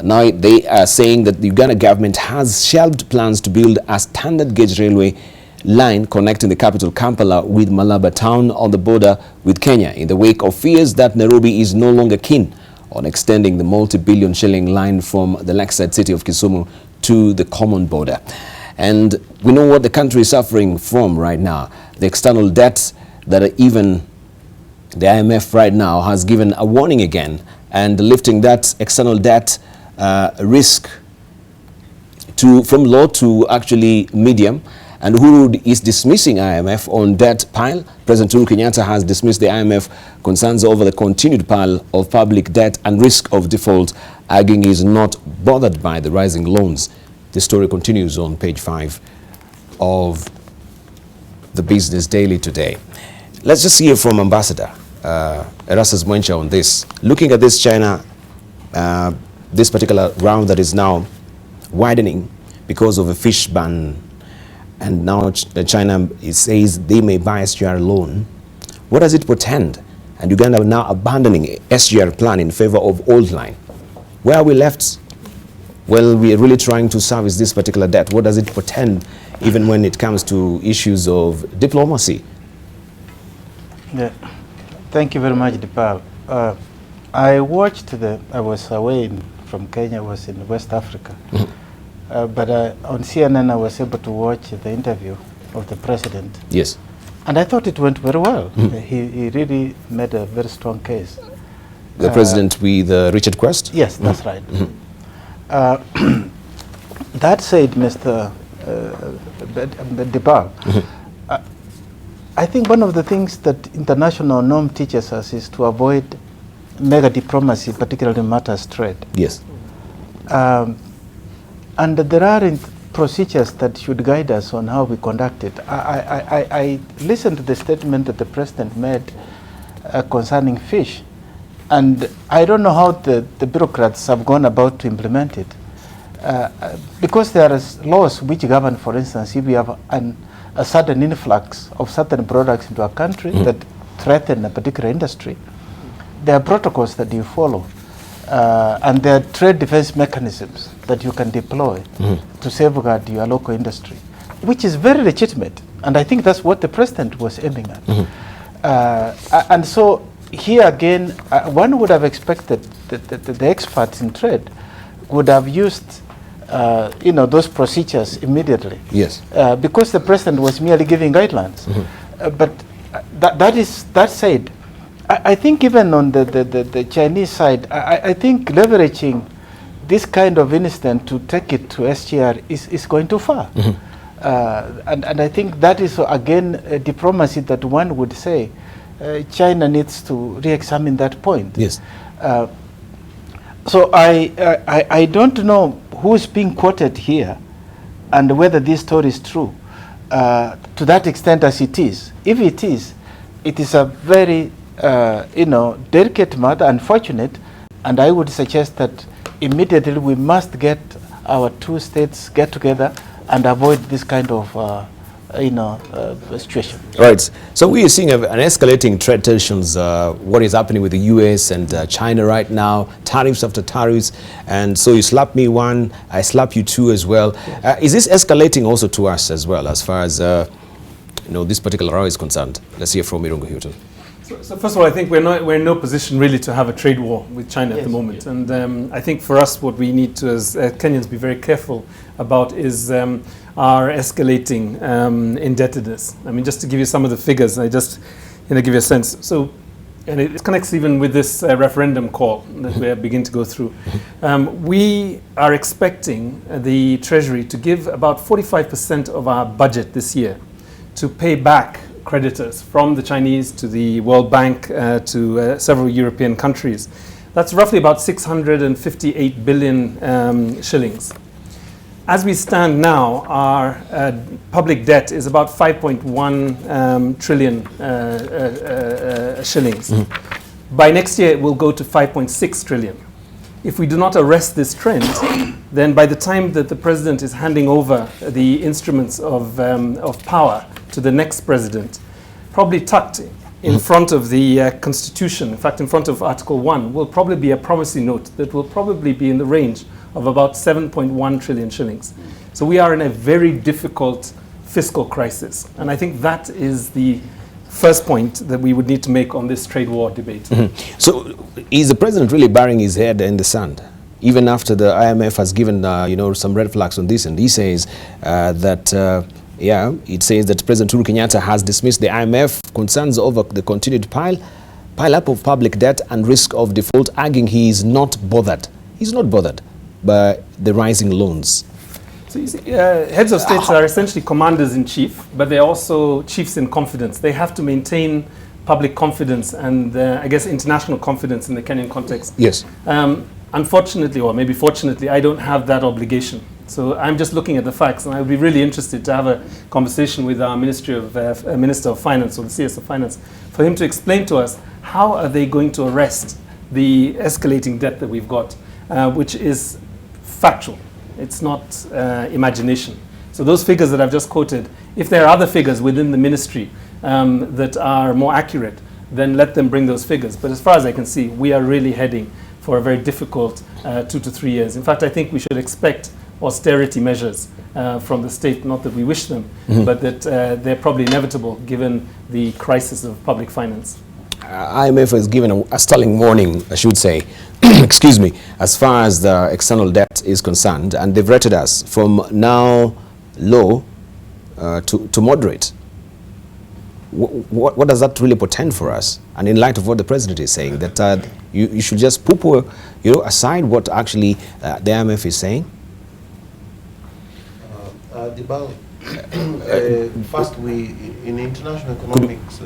Now they are saying that the Uganda government has shelved plans to build a standard gauge railway line connecting the capital Kampala with Malaba town on the border with Kenya in the wake of fears that Nairobi is no longer keen on extending the multi-billion shilling line from the lakeside city of Kisumu to the common border. And we know what the country is suffering from right now. The external debt that even the IMF right now has given a warning again, and lifting that external debt risk from low to actually medium. And Uhuru is dismissing IMF on debt pile. President Uhuru Kenyatta has dismissed the IMF concerns over the continued pile of public debt and risk of default, arguing he is not bothered by the rising loans. The story continues on page 5 of the Business Daily today. Let's just hear from Ambassador Erastus Mwencha on this. Looking at this China, this particular round that is now widening because of a fish ban, and now China says they may buy SGR loan. What does it portend? And Uganda now abandoning SGR plan in favor of old line. Where are we left? Well, we are really trying to service this particular debt. What does it portend even when it comes to issues of diplomacy? Yeah. Thank you very much, Debarl. I was away from Kenya, I was in West Africa. But on CNN, I was able to watch the interview of the president. Yes. And I thought it went very well. He really made a very strong case. The president with Richard Quest? Yes, that's right. That said, Mr. Debarl, I think one of the things that international norm teaches us is to avoid mega diplomacy, particularly matters trade. Yes. And there are procedures that should guide us on how we conduct it. I listened to the statement that the president made concerning fish, and I don't know how the bureaucrats have gone about to implement it. Because there are laws which govern, for instance, if we have a sudden influx of certain products into a country that threaten a particular industry, there are protocols that you follow. And there are trade defense mechanisms that you can deploy to safeguard your local industry, which is very legitimate. And I think that's what the president was aiming at. And so here again, one would have expected that the experts in trade would have used those procedures immediately. Yes. Because the president was merely giving guidelines. But that said, I think even on the Chinese side, I think leveraging this kind of incident to take it to SGR is going too far. And I think that is, again, a diplomacy that one would say China needs to re-examine that point. Yes. So I don't know who's being quoted here and whether this story is true to that extent as it is. If it is a very delicate matter, unfortunate, and I would suggest that immediately we must get our two states get together and avoid this kind of situation. Right. So we are seeing an escalating trade tensions. What is happening with the U.S. and China right now? Tariffs after tariffs, and so you slap me one, I slap you two as well. Is this escalating also to us as well, as far as this particular row is concerned? Let's hear from Irungu Hilton. So first of all, I think we're in no position really to have a trade war with China at the moment. And I think for us, what we need to, as Kenyans, be very careful about is our escalating indebtedness. I mean, just to give you some of the figures, I just give you a sense. So and it connects even with this referendum call that we are beginning to go through. We are expecting the Treasury to give about 45% of our budget this year to pay back creditors from the Chinese to the World Bank to several European countries. That's roughly about 658 billion shillings. As we stand now, our public debt is about 5.1 trillion shillings. By next year, it will go to 5.6 trillion. If we do not arrest this trend, then by the time that the president is handing over the instruments of power to the next president, probably tucked in front of the Constitution, in fact, in front of Article 1, will probably be a promissory note that will probably be in the range of about 7.1 trillion shillings. So we are in a very difficult fiscal crisis. And I think that is the first point that we would need to make on this trade war debate. So is the president really burying his head in the sand? Even after the IMF has given some red flags on this, and he says it says that President Uhuru Kenyatta has dismissed the IMF concerns over the continued pile up of public debt and risk of default, arguing he is not bothered. He's not bothered by the rising loans. So you see, heads of states are essentially commanders-in-chief, but they're also chiefs in confidence. They have to maintain public confidence and, I guess, international confidence in the Kenyan context. Yes. Unfortunately, or maybe fortunately, I don't have that obligation. So I'm just looking at the facts, and I would be really interested to have a conversation with our Minister of Finance, or the CS of Finance, for him to explain to us how are they going to arrest the escalating debt that we've got, which is factual. It's not imagination. So those figures that I've just quoted, if there are other figures within the ministry that are more accurate, then let them bring those figures. But as far as I can see, we are really heading for a very difficult 2 to 3 years. In fact, I think we should expect austerity measures from the state, not that we wish them, but that they're probably inevitable given the crisis of public finance. IMF has given a stalling warning, I should say, excuse me, as far as the external debt is concerned, and they've rated us from now low to moderate. What does that really portend for us? And in light of what the president is saying, that you should just poo-poo aside what actually the IMF is saying? Debarl, first, in international economics,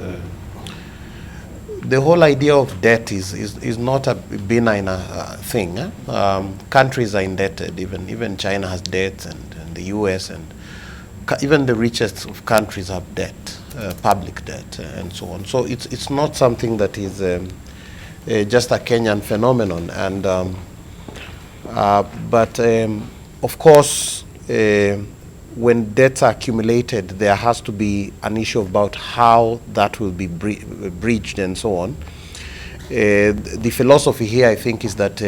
the whole idea of debt is not a benign thing. Countries are indebted. Even China has debt, and the US, and even the richest of countries have debt, public debt, and so on. So it's not something that is just a Kenyan phenomenon. And but of course, when debts are accumulated, there has to be an issue about how that will be breached and so on. The philosophy here, I think, is that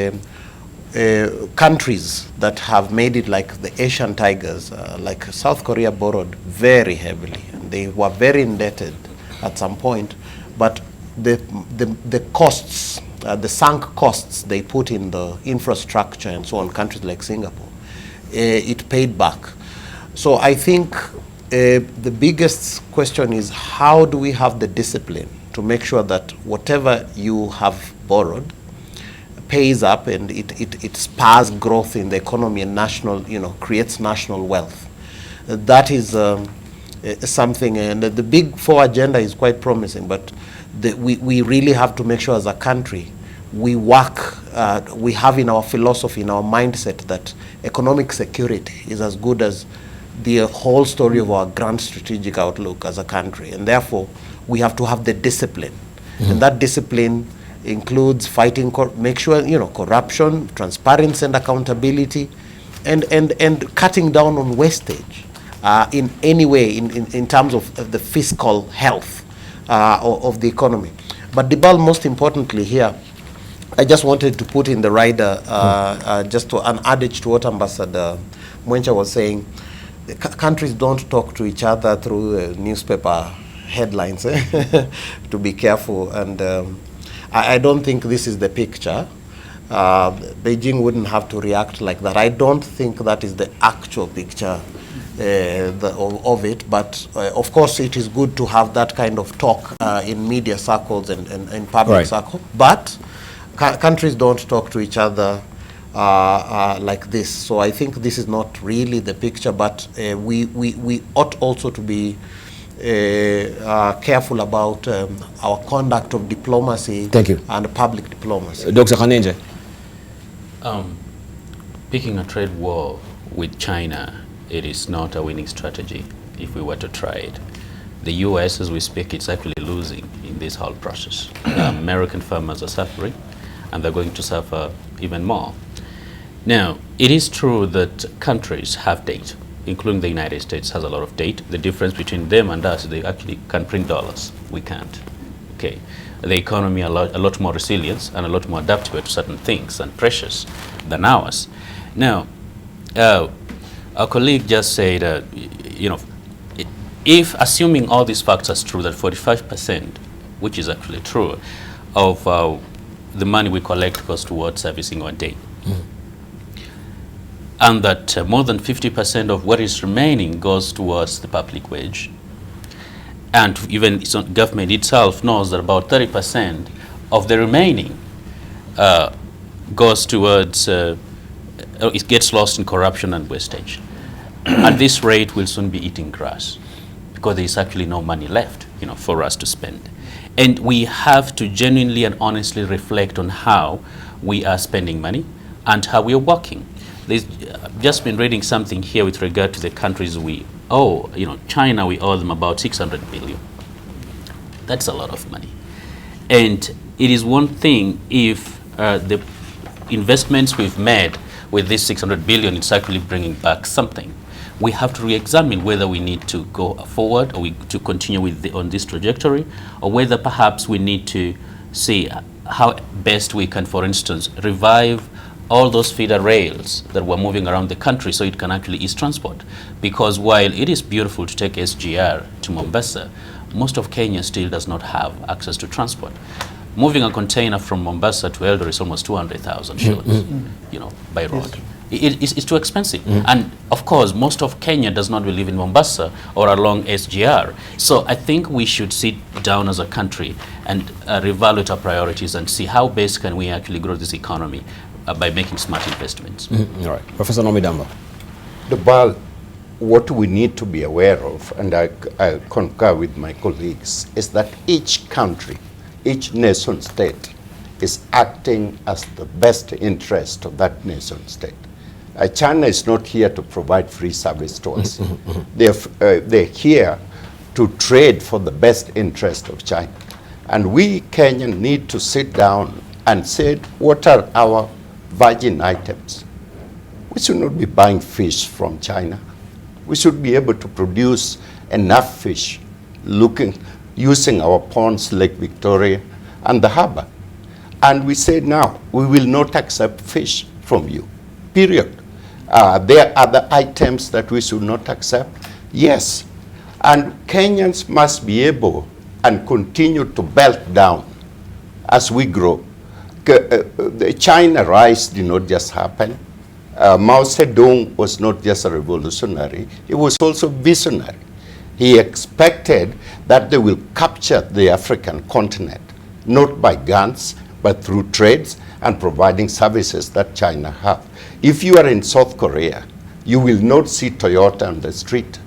countries that have made it, like the Asian tigers, like South Korea, borrowed very heavily. They were very indebted at some point, but the costs, the sunk costs they put in the infrastructure and so on, countries like Singapore, it paid back. So I think the biggest question is, how do we have the discipline to make sure that whatever you have borrowed pays up and it spurs growth in the economy and creates national wealth? That is something, and the big four agenda is quite promising, but we really have to make sure as a country we work, we have in our philosophy, in our mindset, that economic security is as good as the whole story of our grand strategic outlook as a country. And therefore, we have to have the discipline. And that discipline includes fighting, make sure, corruption, transparency and accountability, and cutting down on wastage in any way in terms of the fiscal health of the economy. But Debarl, most importantly here, I just wanted to put in the rider just to an adage to what Ambassador Mwencha was saying. Countries don't talk to each other through newspaper headlines, to be careful. And I don't think this is the picture. Beijing wouldn't have to react like that. I don't think that is the actual picture. of it, but of course it is good to have that kind of talk in media circles and in public circle. But countries don't talk to each other like this. So I think this is not really the picture, but we ought also to be careful about our conduct of diplomacy. Thank you. And public diplomacy. Dr. Khanenje. Picking a trade war with China, it is not a winning strategy if we were to try it. The US, as we speak, it's actually losing in this whole process. American farmers are suffering, and they're going to suffer even more. Now, it is true that countries have debt, including the United States has a lot of debt. The difference between them and us, they actually can print dollars. We can't. Okay. The economy a lot more resilient and a lot more adaptable to certain things and pressures than ours. Now, our colleague just said, you know, if assuming all these facts are true, that 45%, which is actually true, of the money we collect goes towards servicing our debt, and that more than 50% of what is remaining goes towards the public wage, and even government itself knows that about 30% of the remaining goes towards, it gets lost in corruption and wastage. At this rate, we'll soon be eating grass because there is actually no money left, you know, for us to spend. And we have to genuinely and honestly reflect on how we are spending money and how we are working. There's just been reading something here with regard to the countries we owe. You know, China, we owe them about 600 billion. That's a lot of money. And it is one thing if the investments we've made with this 600 billion, it's actually bringing back something. We have to re-examine whether we need to go forward or to continue with on this trajectory, or whether perhaps we need to see how best we can, for instance, revive all those feeder rails that were moving around the country so it can actually ease transport. Because while it is beautiful to take SGR to Mombasa, most of Kenya still does not have access to transport. Moving a container from Mombasa to Eldoret is almost 200,000 shillings, you know, by road. It's too expensive. And of course, most of Kenya does not live in Mombasa or along SGR. So I think we should sit down as a country and reevaluate our priorities and see how best can we actually grow this economy by making smart investments. All right. Professor Nomidamba. Debarl, what we need to be aware of, and I concur with my colleagues, is that each country, each nation state is acting as the best interest of that nation state. China is not here to provide free service to us. They're here to trade for the best interest of China. And we Kenyans need to sit down and say, what are our virgin items? We should not be buying fish from China. We should be able to produce enough fish using our ponds, Lake Victoria, and the harbor. And we say now, we will not accept fish from you, period. There are other items that we should not accept? Yes. And Kenyans must be able and continue to belt down as we grow. The China rise did not just happen. Mao Zedong was not just a revolutionary, he was also visionary. He expected that they will capture the African continent, not by guns, but through trades and providing services that China have. If you are in South Korea, you will not see Toyota on the street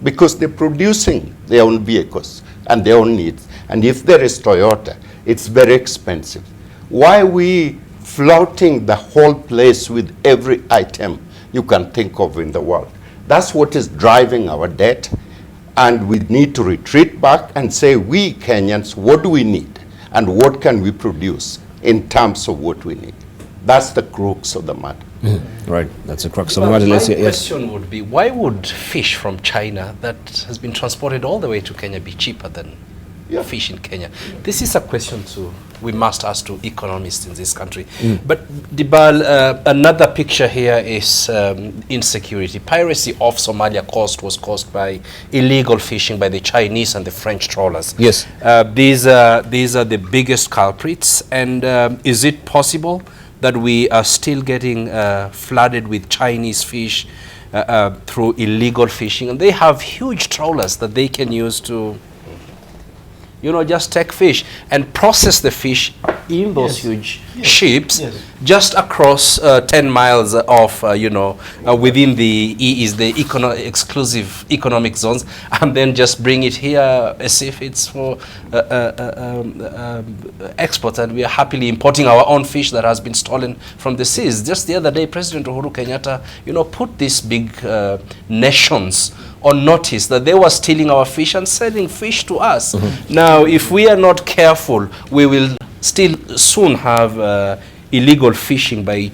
because they're producing their own vehicles and their own needs. And if there is Toyota, it's very expensive. Why are we flouting the whole place with every item you can think of in the world? That's what is driving our debt. And we need to retreat back and say, we Kenyans, what do we need? And what can we produce in terms of what we need? That's the crux of the matter. Right, that's the crux of But the matter. my Yes. question would be, why would fish from China that has been transported all the way to Kenya be cheaper than fish in Kenya? This is a question we must ask to economists in this country. But Debarl, another picture here is insecurity. Piracy off Somalia coast was caused by illegal fishing by the Chinese and the French trawlers. Yes. These are the biggest culprits. And is it possible that we are still getting flooded with Chinese fish through illegal fishing. And they have huge trawlers that they can use to, you know, just take fish and process the fish in those huge ships just across 10 miles of, you know, within the exclusive economic zones, and then just bring it here as if it's for export. And we are happily importing our own fish that has been stolen from the seas. Just the other day, President Uhuru Kenyatta, you know, put these big nations on notice that they were stealing our fish and selling fish to us. Now, if we are not careful, we will still soon have illegal fishing by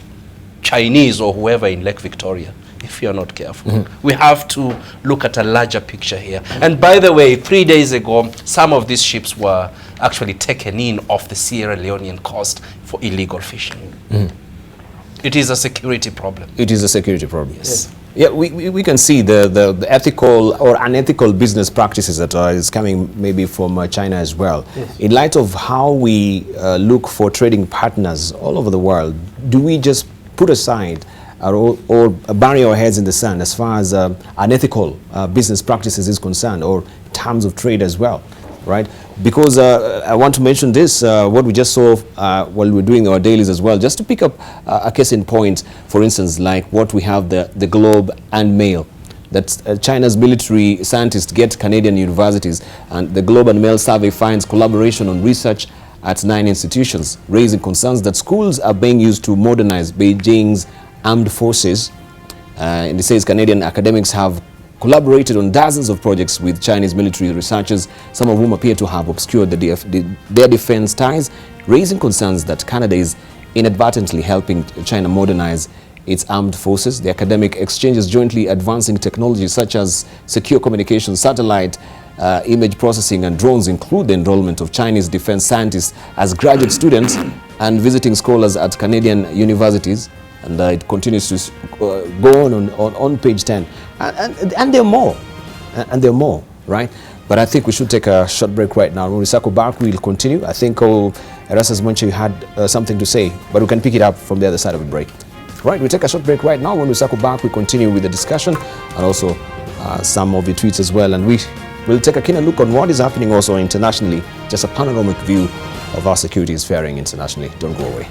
Chinese or whoever in Lake Victoria, if you are not careful. We have to look at a larger picture here. And by the way, 3 days ago, some of these ships were actually taken in off the Sierra Leonean coast for illegal fishing. It is a security problem. It is a security problem. Yes. Yeah, we can see the ethical or unethical business practices that is coming maybe from China as well. Yes. In light of how we look for trading partners all over the world, do we just put aside or bury our heads in the sand as far as unethical business practices is concerned, or terms of trade as well, right? Because I want to mention this, what we just saw while we're doing our dailies as well, just to pick up a case in point, for instance, like what we have the Globe and Mail, that China's military scientists get Canadian universities, and the Globe and Mail survey finds collaboration on research at 9 institutions, raising concerns that schools are being used to modernize Beijing's armed forces. And it says Canadian academics have collaborated on dozens of projects with Chinese military researchers, some of whom appear to have obscured their defense ties, raising concerns that Canada is inadvertently helping China modernize its armed forces. The academic exchanges jointly advancing technologies such as secure communication, satellite image processing, and drones include the enrollment of Chinese defense scientists as graduate students and visiting scholars at Canadian universities. And it continues to go on page 10. And there are more. And there are more, right? But I think we should take a short break right now. When we circle back, we'll continue. I think Erastus Munche had something to say, but we can pick it up from the other side of the break. Right, we take a short break right now. When we circle back, we continue with the discussion and also some of the tweets as well. And we will take a keener look on what is happening also internationally, just a panoramic view of how security is faring internationally. Don't go away.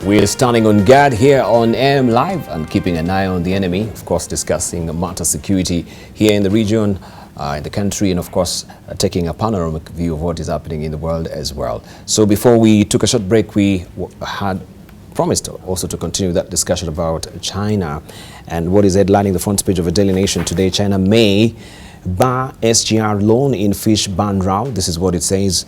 We're standing on guard here on AM Live and keeping an eye on the enemy, of course discussing matter security here in the region, in the country, and of course taking a panoramic view of what is happening in the world as well. So before we took a short break, we had promised also to continue that discussion about China and what is headlining the front page of a Daily Nation today. China may bar SGR loan in fish ban route. This is what it says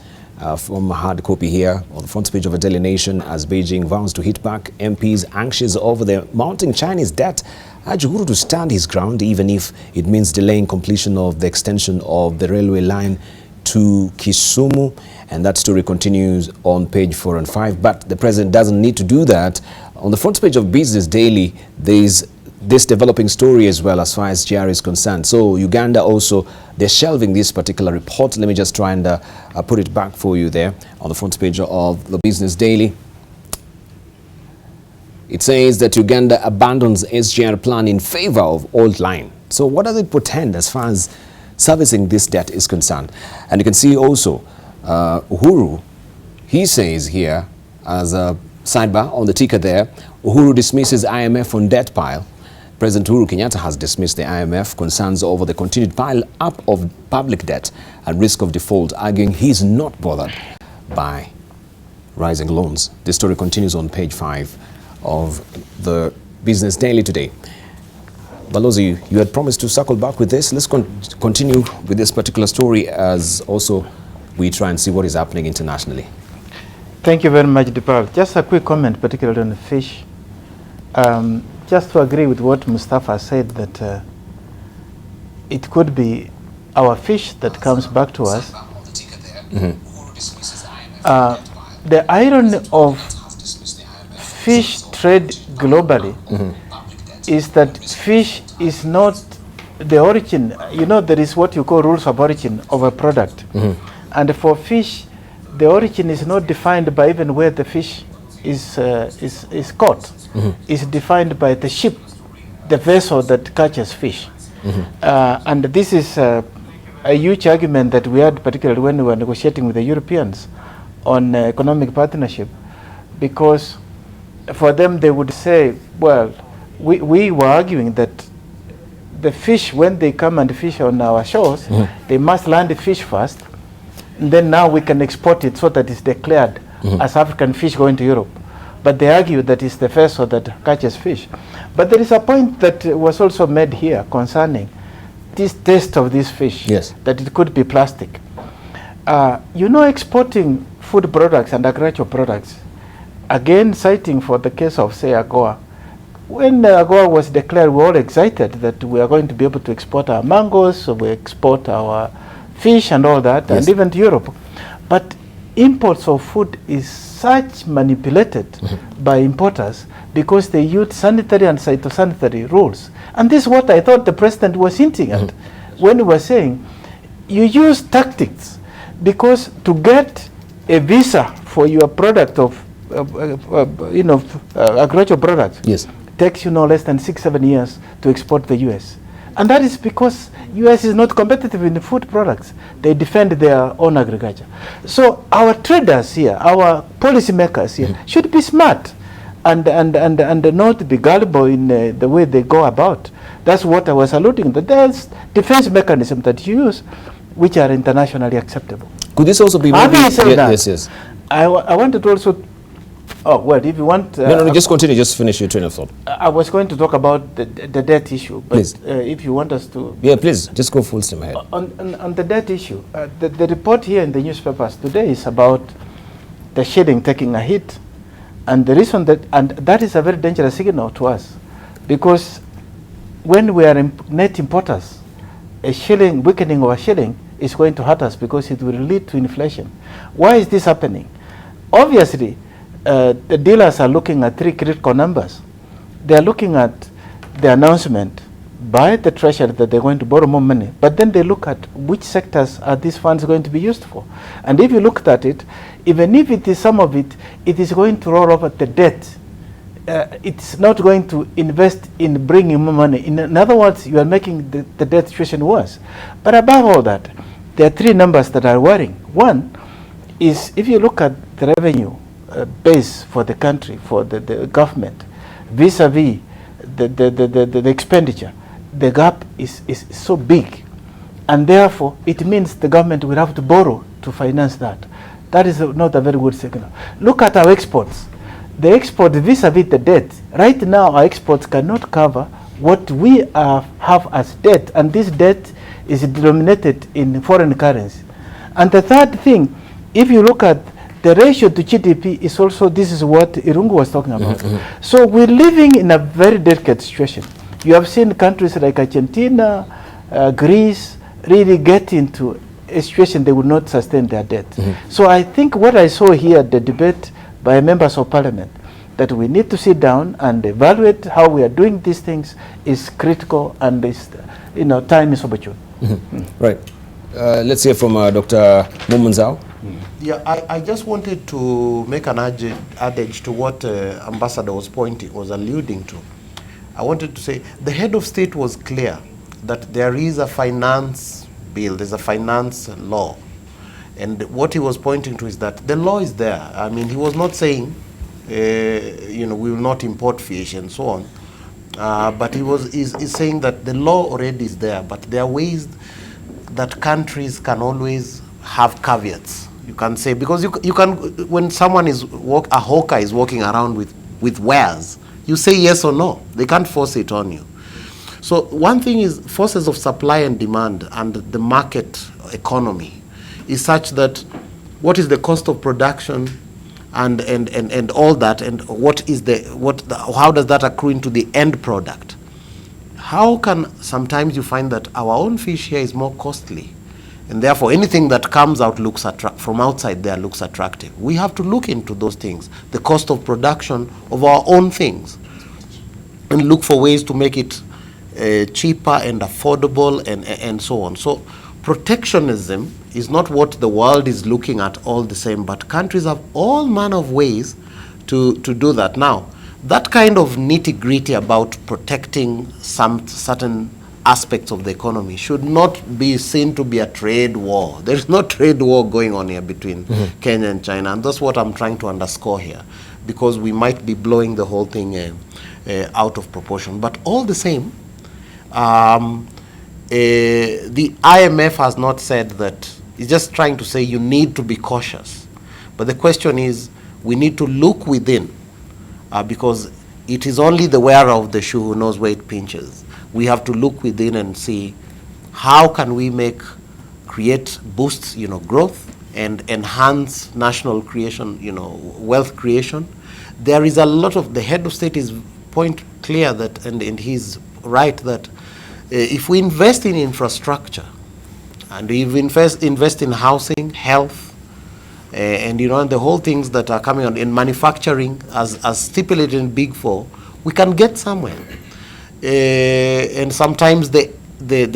from a hard copy here on the front page of a Daily Nation as Beijing vows to hit back. MPs anxious over the mounting Chinese debt urge Uhuru to stand his ground even if it means delaying completion of the extension of the railway line to Kisumu, and that story continues on page 4 and 5. But the president doesn't need to do that. On the front page of Business Daily, there's this developing story as well as far as GR is concerned. So Uganda also, they're shelving this particular report. Let me just try and put it back for you there on the front page of the Business Daily. It says that Uganda abandons SGR plan in favor of old line. So what does it portend as far as servicing this debt is concerned? And you can see also Uhuru, he says here as a sidebar on the ticker there, Uhuru dismisses IMF on debt pile. President Uhuru Kenyatta has dismissed the IMF concerns over the continued pile up of public debt and risk of default, arguing he's not bothered by rising loans. This story continues on page 5 of the Business Daily today. Balozi, you had promised to circle back with this. Let's continue with this particular story as also we try and see what is happening internationally. Thank you very much, Debarl. Just a quick comment, particularly on the fish. Just to agree with what Mustafa said, that it could be our fish that comes back to us. The irony of fish trade globally is that fish is not the origin. You know, there is what you call rules of origin of a product. And for fish, the origin is not defined by even where the fish is caught. It's defined by the ship, the vessel that catches fish. And this is a huge argument that we had, particularly when we were negotiating with the Europeans on economic partnership, because for them they would say, well, we were arguing that the fish, when they come and fish on our shores, they must land the fish first, and then now we can export it so that it's declared as African fish going to Europe. But they argue that it's the vessel that catches fish. But there is a point that was also made here concerning this taste of this fish, that it could be plastic. You know, exporting food products and agricultural products, again citing for the case of, say, AGOA. When AGOA was declared, we were all excited that we are going to be able to export our mangoes, so we export our fish and all that, and even to Europe. But imports of food is such manipulated by importers because they use sanitary and phytosanitary rules. And this is what I thought the president was hinting at when he was saying, you use tactics because to get a visa for your product of agricultural products takes you no less than 6-7 years to export to the US. And that is because US is not competitive in the food products. They defend their own agriculture. So our traders here, our policymakers here, should be smart and not be gullible in the way they go about. That's what I was alluding to. There's defense mechanisms that you use which are internationally acceptable. Could this also be yes. I wanted to also, well, if you want... no, just continue, just finish your train of thought. I was going to talk about the debt issue, but if you want us to... Yeah, please, just go full steam ahead. On the debt issue, the report here in the newspapers today is about the shilling taking a hit, and the reason that is a very dangerous signal to us, because when we are net importers, a shilling, weakening of a shilling is going to hurt us because it will lead to inflation. Why is this happening? Obviously, the dealers are looking at 3 critical numbers. They are looking at the announcement by the treasury that they're going to borrow more money, but then they look at which sectors are these funds going to be used for. And if you looked at it, even if it is some of it, it is going to roll over the debt. It's not going to invest in bringing more money. In other words, you are making the debt situation worse. But above all that, there are 3 numbers that are worrying. One is, if you look at the revenue base for the country, for the government, vis-a-vis the expenditure, the gap is so big. And therefore, it means the government will have to borrow to finance that. That is not a very good signal. Look at our exports. The export vis-a-vis the debt. Right now, our exports cannot cover what we have as debt, and this debt is denominated in foreign currency. And the third thing, if you look at the ratio to GDP, is also, this is what Irungu was talking about. So we're living in a very delicate situation. You have seen countries like Argentina, Greece, really get into a situation they would not sustain their debt. So I think what I saw here, the debate by members of parliament, that we need to sit down and evaluate how we are doing these things is critical, and is, time is opportune. Right. Let's hear from Dr. Mumunzao. Yeah, I just wanted to make an adage to what Ambassador was alluding to. I wanted to say the head of state was clear that there is a finance bill, there's a finance law. And what he was pointing to is that the law is there. I mean, he was not saying, we will not import fish and so on. But he's saying that the law already is there, but there are ways that countries can always have caveats. You can say, because you can, when someone a hawker is walking around with wares, you say yes or no. They can't force it on you. So one thing is forces of supply and demand and the market economy is such that what is the cost of production and all that, and how does that accrue into the end product? How can sometimes you find that our own fish here is more costly, and therefore anything that comes out from outside there looks attractive? We have to look into those things, the cost of production of our own things, and look for ways to make it cheaper and affordable and so on. So protectionism is not what the world is looking at all the same, but countries have all manner of ways to do that. Now, that kind of nitty-gritty about protecting some certain aspects of the economy should not be seen to be a trade war. There is no trade war going on here between Kenya and China, and that's what I'm trying to underscore here, because we might be blowing the whole thing out of proportion. But all the same, the IMF has not said that. It's just trying to say you need to be cautious. But the question is, we need to look within, because it is only the wearer of the shoe who knows where it pinches. We have to look within and see how can we boost, growth and enhance national creation, wealth creation. There is a lot of, the head of state is point clear that, and he's right, that if we invest in infrastructure, and we invest in housing, health, and the whole things that are coming on in manufacturing, as stipulated in Big Four, we can get somewhere. And sometimes the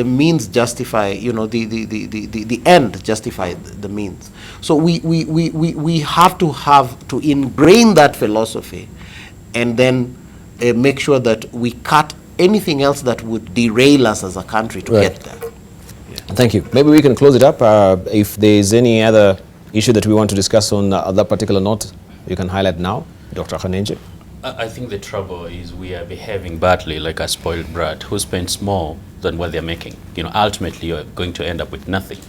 means justify, the end justify the means. So we have to ingrain that philosophy, and then make sure that we cut anything else that would derail us as a country to get there. Thank you. Maybe we can close it up. If there is any other issue that we want to discuss on that particular note, you can highlight now, Dr. Khanenje. I think the trouble is we are behaving badly like a spoiled brat who spends more than what they're making. Ultimately, you're going to end up with nothing.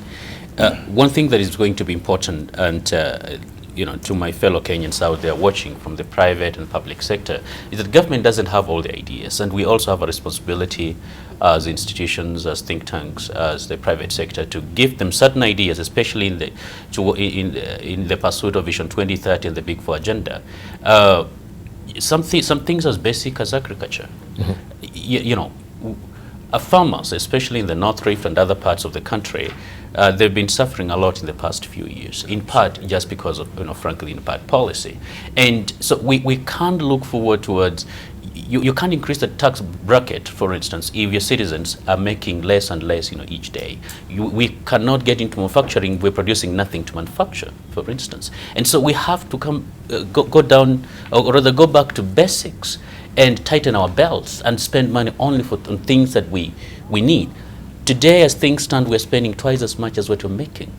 One thing that is going to be important, and to my fellow Kenyans out there watching from the private and public sector, is that government doesn't have all the ideas, and we also have a responsibility as institutions, as think tanks, as the private sector, to give them certain ideas, especially in the pursuit of Vision 2030 and the Big Four agenda. Some things as basic as agriculture. Farmers, especially in the North Rift and other parts of the country, they've been suffering a lot in the past few years, in part just because of, frankly, in bad policy. And so we can't look forward towards, you can't increase the tax bracket, for instance, if your citizens are making less and less, each day. We cannot get into manufacturing, we're producing nothing to manufacture, for instance. And so we have to go down, or rather go back to basics and tighten our belts and spend money only on things that we need. Today, as things stand, we're spending twice as much as what we're making.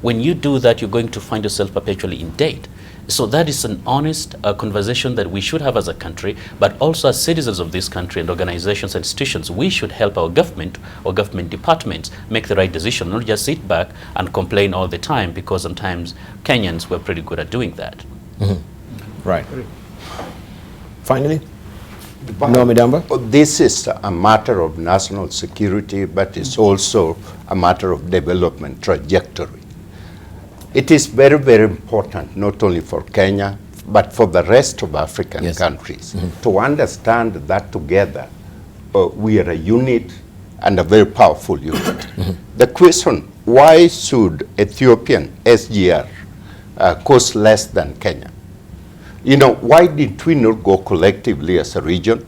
When you do that, you're going to find yourself perpetually in debt. So that is an honest conversation that we should have as a country, but also as citizens of this country and organizations and institutions, we should help our government or government departments make the right decision, not just sit back and complain all the time, because sometimes Kenyans were pretty good at doing that. Right. Finally, Naomi Damba? This is a matter of national security, but it's also a matter of development trajectory. It is very, very important, not only for Kenya, but for the rest of African countries, to understand that together we are a unit and a very powerful unit. The question, why should Ethiopian SGR cost less than Kenya? You know, why did we not go collectively as a region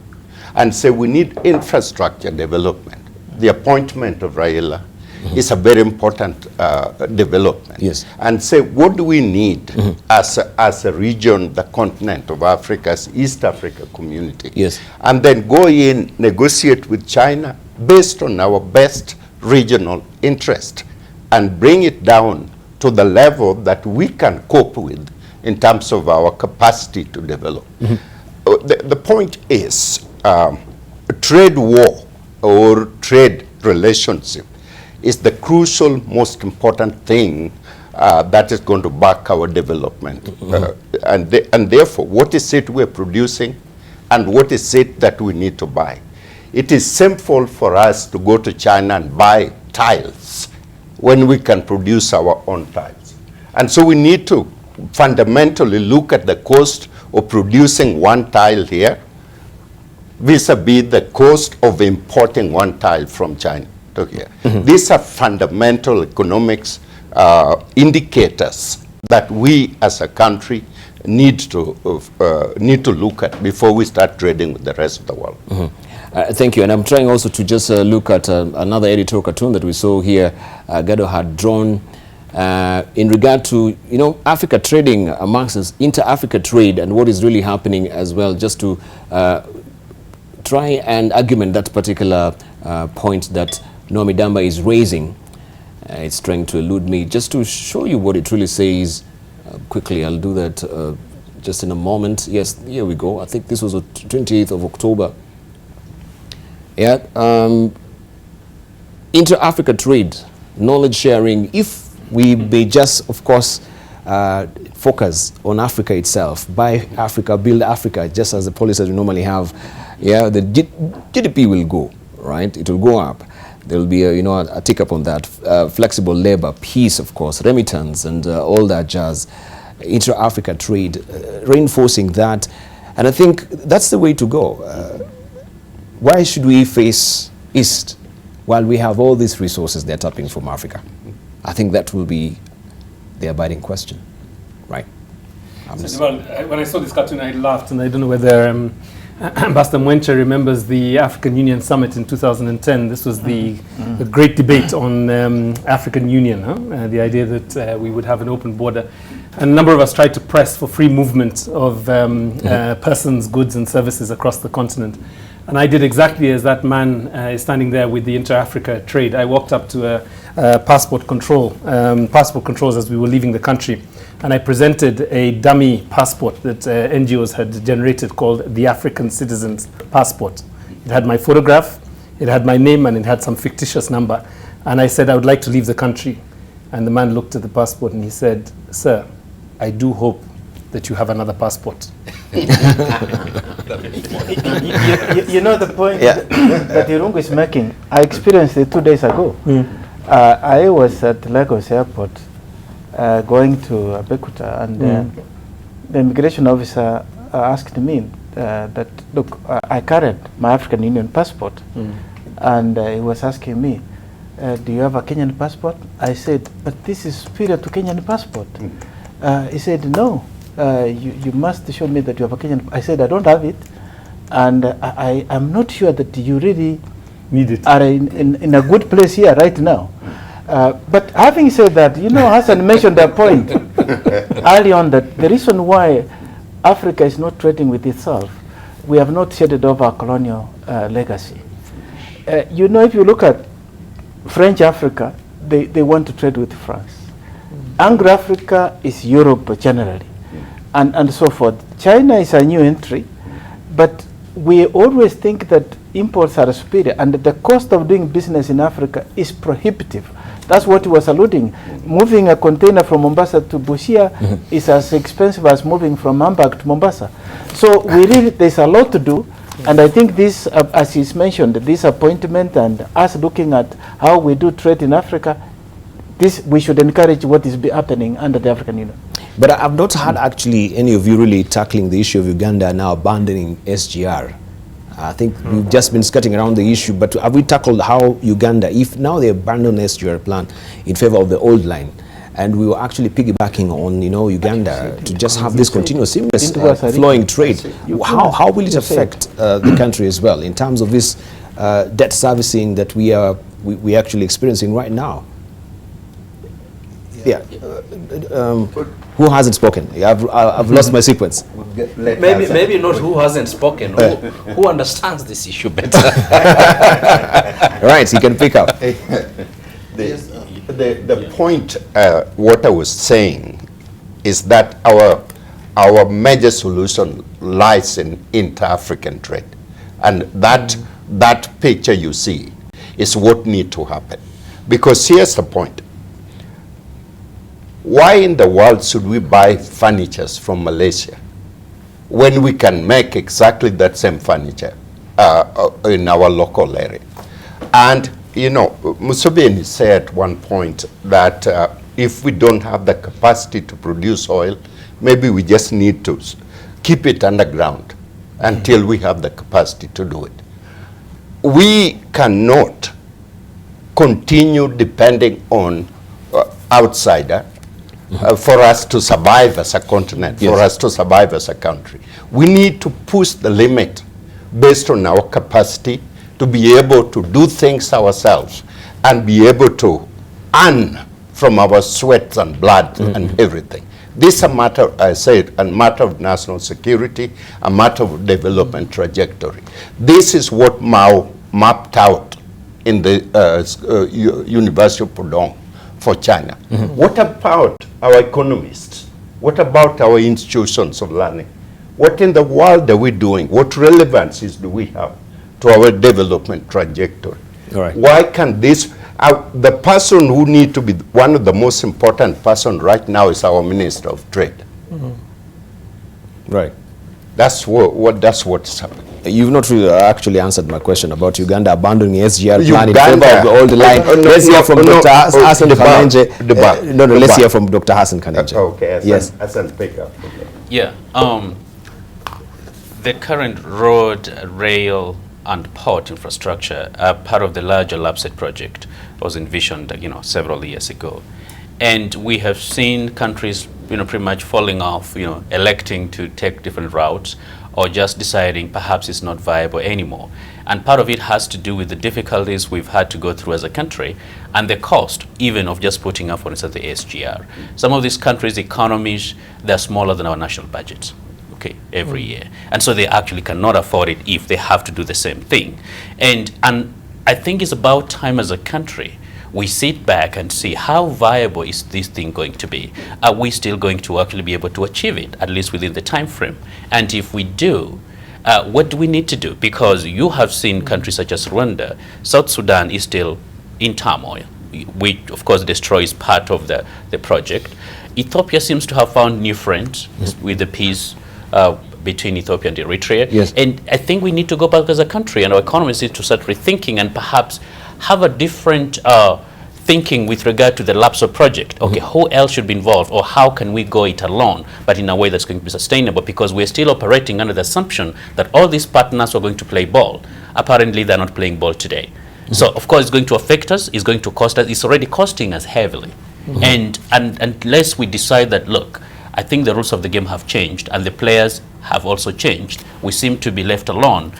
and say we need infrastructure development? The appointment of Raila is a very important development. Yes. And say, what do we need as a region, the continent of Africa's East Africa community? Yes. And then go in, negotiate with China based on our best regional interest and bring it down to the level that we can cope with in terms of our capacity to develop. The point is, a trade war or trade relationship is the crucial, most important thing that is going to back our development. And therefore, what is it we're producing and what is it that we need to buy? It is simple for us to go to China and buy tiles when we can produce our own tiles. And so we need to fundamentally look at the cost of producing one tile here vis-a-vis the cost of importing one tile from China to here. These are fundamental economics indicators that we as a country need to look at before we start trading with the rest of the world. Thank you. And I'm trying also to just look at another editorial cartoon that we saw here. Gado had drawn in regard to, you know, Africa trading amongst us, inter-Africa trade, and what is really happening as well, just to try and argument that particular point that Naomi Damba is raising. It's trying to elude me. Just to show you what it really says quickly, I'll do that just in a moment. Yes, here we go. I think this was the 28th of October. Yeah, inter-Africa trade, knowledge sharing. If we may just, of course, focus on Africa itself, buy Africa, build Africa, just as the policies we normally have, yeah, the GDP will go, right? It will go up. There will be a tick up on that. Flexible labor, peace, of course, remittance, and all that jazz. Inter-Africa trade, reinforcing that. And I think that's the way to go. Why should we face East while we have all these resources they're tapping from Africa? I think that will be the abiding question, right? When I saw this cartoon, I laughed, and I don't know whether Ambassador Mwenche remembers the African Union Summit in 2010. This was the great debate on African Union, the idea that we would have an open border. And a number of us tried to press for free movement of persons, goods, and services across the continent. And I did exactly as that man is standing there with the inter-Africa trade. I walked up to passport controls as we were leaving the country. And I presented a dummy passport that NGOs had generated called the African Citizen's Passport. It had my photograph, it had my name, and it had some fictitious number. And I said, I would like to leave the country. And the man looked at the passport and he said, "Sir, I do hope that you have another passport." You know the point that Irungu is making. I experienced it 2 days ago. I was at Lagos Airport going to Abeokuta, and the immigration officer asked me that, look, I carried my African Union passport, and he was asking me, do you have a Kenyan passport? I said, but this is superior to Kenyan passport. He said, no, you must show me that you have a Kenyan. I said, I don't have it, and I'm not sure that you really need it. Are in a good place here right now. But having said that, you know, Hassan mentioned a point early on that the reason why Africa is not trading with itself, we have not shaded off our colonial legacy. You know, if you look at French Africa, they want to trade with France. Anglo Africa is Europe generally. and so forth. China is a new entry, but we always think that imports are superior, and the cost of doing business in Africa is prohibitive. That's what he was alluding. Moving a container from Mombasa to Busia is as expensive as moving from Hamburg to Mombasa. So we really, there's a lot to do, and I think this, as he's mentioned, this appointment and us looking at how we do trade in Africa, this we should encourage what is happening under the African Union. But I've not had actually any of you really tackling the issue of Uganda now abandoning SGR. I think we've just been skirting around the issue, but have we tackled how Uganda, if now they abandon SGR plan in favor of the old line, and we were actually piggybacking on, you know, Uganda to just have this continuous seamless flowing trade, how will it affect the country as well in terms of this debt servicing that we actually experiencing right now? Yeah. Who hasn't spoken? I've lost my sequence. Maybe not who hasn't spoken, who understands this issue better. Right, you can pick up. The point, what I was saying, is that our major solution lies in inter-African trade. And that picture you see is what needs to happen. Because here's the point. Why in the world should we buy furnitures from Malaysia when we can make exactly that same furniture in our local area? And, you know, Museveni said at one point that if we don't have the capacity to produce oil, maybe we just need to keep it underground until we have the capacity to do it. We cannot continue depending on outsider for us to survive as a continent, for us to survive as a country. We need to push the limit based on our capacity to be able to do things ourselves and be able to earn from our sweat and blood and everything. This is a matter, I said, a matter of national security, a matter of development trajectory. This is what Mao mapped out in the University of Pudong for China. What about our economists? What about our institutions of learning? What in the world are we doing? What relevances do we have to our development trajectory? All right. Why can this, the person who need to be one of the most important person right now is our Minister of Trade. Right. That's what's happening. You've not really actually answered my question about Uganda abandoning SGR plan in favor of the old line. Let's hear from Dr. Hassan Kanenje. No, let's hear from Dr. Hassan Kanenje. Okay, yes. Hassan, pick up. Yeah. The current road, rail, and port infrastructure are part of the larger LAPSET project was envisioned, you know, several years ago. And we have seen countries, you know, pretty much falling off, you know, electing to take different routes or just deciding perhaps it's not viable anymore. And part of it has to do with the difficulties we've had to go through as a country and the cost even of just putting up, for instance, the SGR. Some of these countries' economies, they're smaller than our national budgets, okay, every year. And so they actually cannot afford it if they have to do the same thing. And I think it's about time as a country we sit back and see how viable is this thing going to be? Are we still going to actually be able to achieve it, at least within the time frame? And if we do, what do we need to do? Because you have seen countries such as Rwanda, South Sudan is still in turmoil, which of course destroys part of the project. Ethiopia seems to have found new friends with the peace between Ethiopia and Eritrea. Yes. And I think we need to go back as a country and our economies need to start rethinking and perhaps have a different thinking with regard to the LAPSO project. Okay, who else should be involved or how can we go it alone, but in a way that's going to be sustainable, because we're still operating under the assumption that all these partners are going to play ball. Apparently they're not playing ball today. So of course it's going to affect us, it's going to cost us, it's already costing us heavily. And unless we decide that, look, I think the rules of the game have changed and the players have also changed, we seem to be left alone,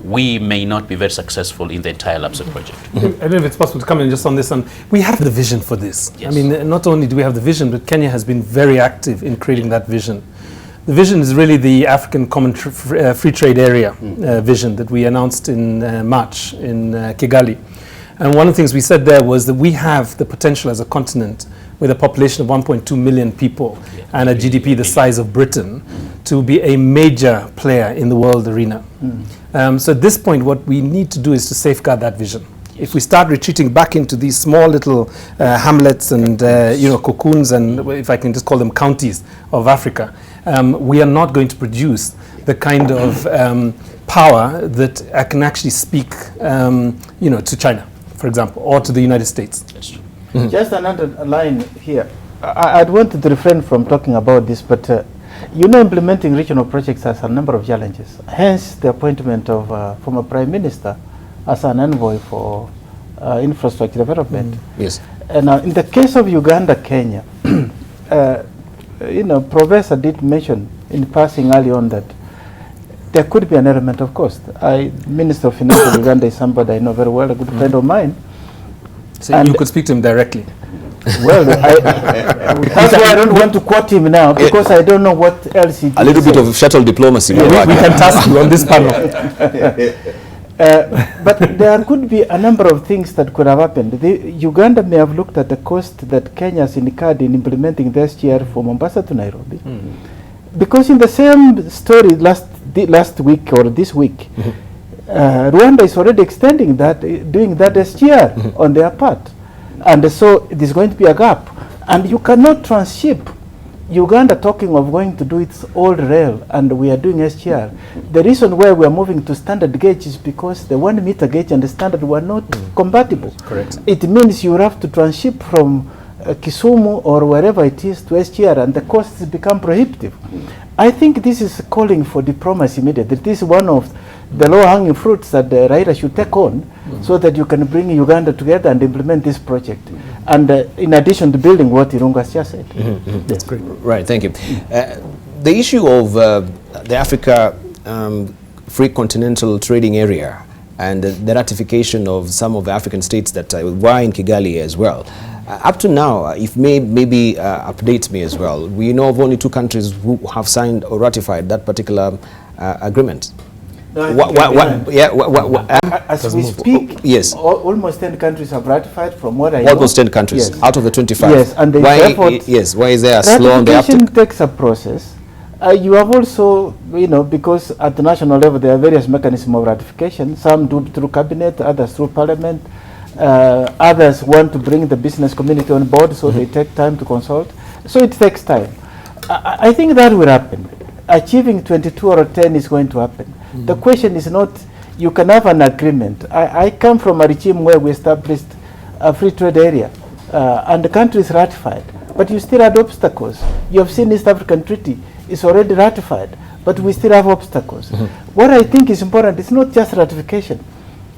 we may not be very successful in the entire LAPSO project. I don't know if it's possible to come in just on this. We have the vision for this. Yes. I mean, not only do we have the vision, but Kenya has been very active in creating that vision. The vision is really the African Common Free Trade Area vision that we announced in March in Kigali. And one of the things we said there was that we have the potential as a continent with a population of 1.2 million people and a GDP the size of Britain, to be a major player in the world arena. So at this point, what we need to do is to safeguard that vision. If we start retreating back into these small little hamlets and cocoons, and if I can just call them counties of Africa, we are not going to produce the kind of power that I can actually speak to China, for example, or to the United States. Just another line here. I'd wanted to refrain from talking about this, but implementing regional projects has a number of challenges. Hence the appointment of former Prime Minister as an envoy for infrastructure development. Yes. And in the case of Uganda, Kenya, Professor did mention in passing early on that there could be an element of cost. Minister of Finance of Uganda is somebody I know very well, a good friend of mine. So and you could speak to him directly. Well, that's why I don't want to quote him now, because I don't know what else he did. A little bit of shuttle diplomacy. We can task you on this panel. But there could be a number of things that could have happened. Uganda may have looked at the cost that Kenya has incurred in implementing the SGR from Mombasa to Nairobi. Because in the same story last week or this week, Rwanda is already extending that, doing that SGR on their part. And so there's going to be a gap. And you cannot transship Uganda talking of going to do its old rail, and we are doing SGR. The reason why we are moving to standard gauge is because the 1 meter gauge and the standard were not compatible. Correct. It means you have to transship from Kisumu or wherever it is to SGR, and the costs become prohibitive. I think this is calling for diplomacy immediately. This is one of the low-hanging fruits that the writer should take on, so that you can bring Uganda together and implement this project. And in addition to building what Irungu has just said. That's great. Right, thank you. The issue of the Africa Free Continental Trading Area and the ratification of some of the African states that were in Kigali as well. Up to now, if maybe update me as well, we know of only 2 countries who have signed or ratified that particular agreement. No, as we speak, yes, almost 10 countries have ratified from what I know. Almost 10 countries, yes, out of the 25. Yes, and the why is there a slow on the uptake? Ratification takes a process. You have also, because at the national level there are various mechanisms of ratification. Some do through cabinet, others through parliament. Others want to bring the business community on board, so they take time to consult. So it takes time. I think that will happen. Achieving 22 or 10 is going to happen. The question is not, you can have an agreement. I come from a regime where we established a free trade area, and the country is ratified, but you still had obstacles. You have seen East African Treaty is already ratified, but we still have obstacles. What I think is important is not just ratification,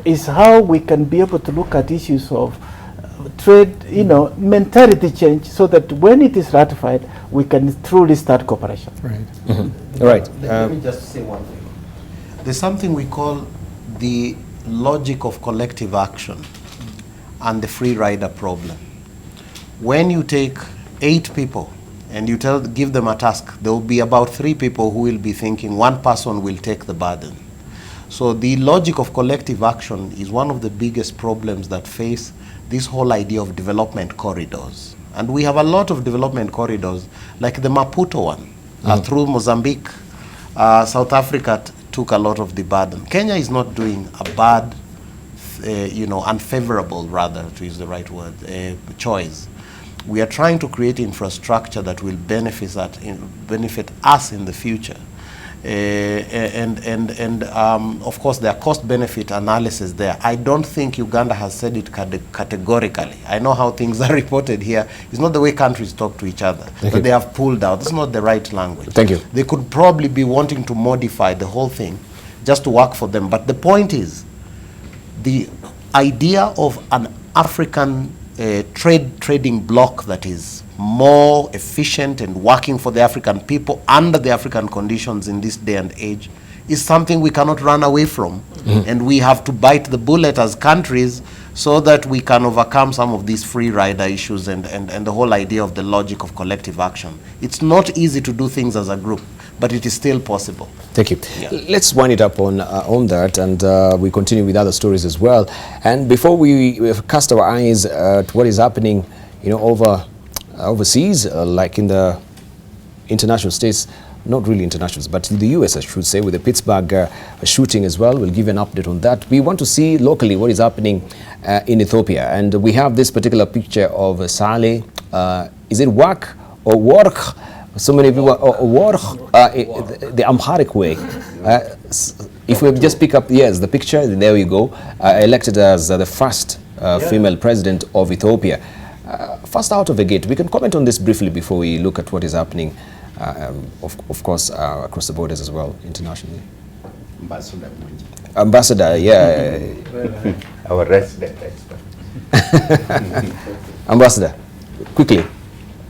is how we can be able to look at issues of trade, mentality change, so that when it is ratified, we can truly start cooperation. Right. Right. Let me just say one thing. There's something we call the logic of collective action and the free rider problem. When you take 8 people and you give them a task, there will be about 3 people who will be thinking one person will take the burden. So the logic of collective action is one of the biggest problems that face this whole idea of development corridors. And we have a lot of development corridors, like the Maputo one, through Mozambique. South Africa took a lot of the burden. Kenya is not doing a bad, unfavorable, rather, to use the right word, choice. We are trying to create infrastructure that will benefit us in the future. Of course, there are cost-benefit analysis there. I don't think Uganda has said it categorically. I know how things are reported here. It's not the way countries talk to each other. But they have pulled out. It's not the right language. Thank you. They could probably be wanting to modify the whole thing just to work for them. But the point is, the idea of an African trading bloc that is more efficient and working for the African people under the African conditions in this day and age is something we cannot run away from. And we have to bite the bullet as countries so that we can overcome some of these free rider issues and the whole idea of the logic of collective action. It's not easy to do things as a group, but it is still possible. Thank you. Yeah. Let's wind it up on that, and we continue with other stories as well. And before we cast our eyes at what is happening, over overseas, like in the international states, not really internationals, but in the US, I should say, with the Pittsburgh shooting as well. We'll give you an update on that. We want to see locally what is happening in Ethiopia. And we have this particular picture of Saleh. Is it work or work? So many people, work, the Amharic way. If we just pick up, yes, the picture, there we go. Elected as the first female president of Ethiopia. First out of the gate. We can comment on this briefly before we look at what is happening. Of course, across the borders as well, internationally. Ambassador, yeah. Our resident expert. Ambassador, quickly.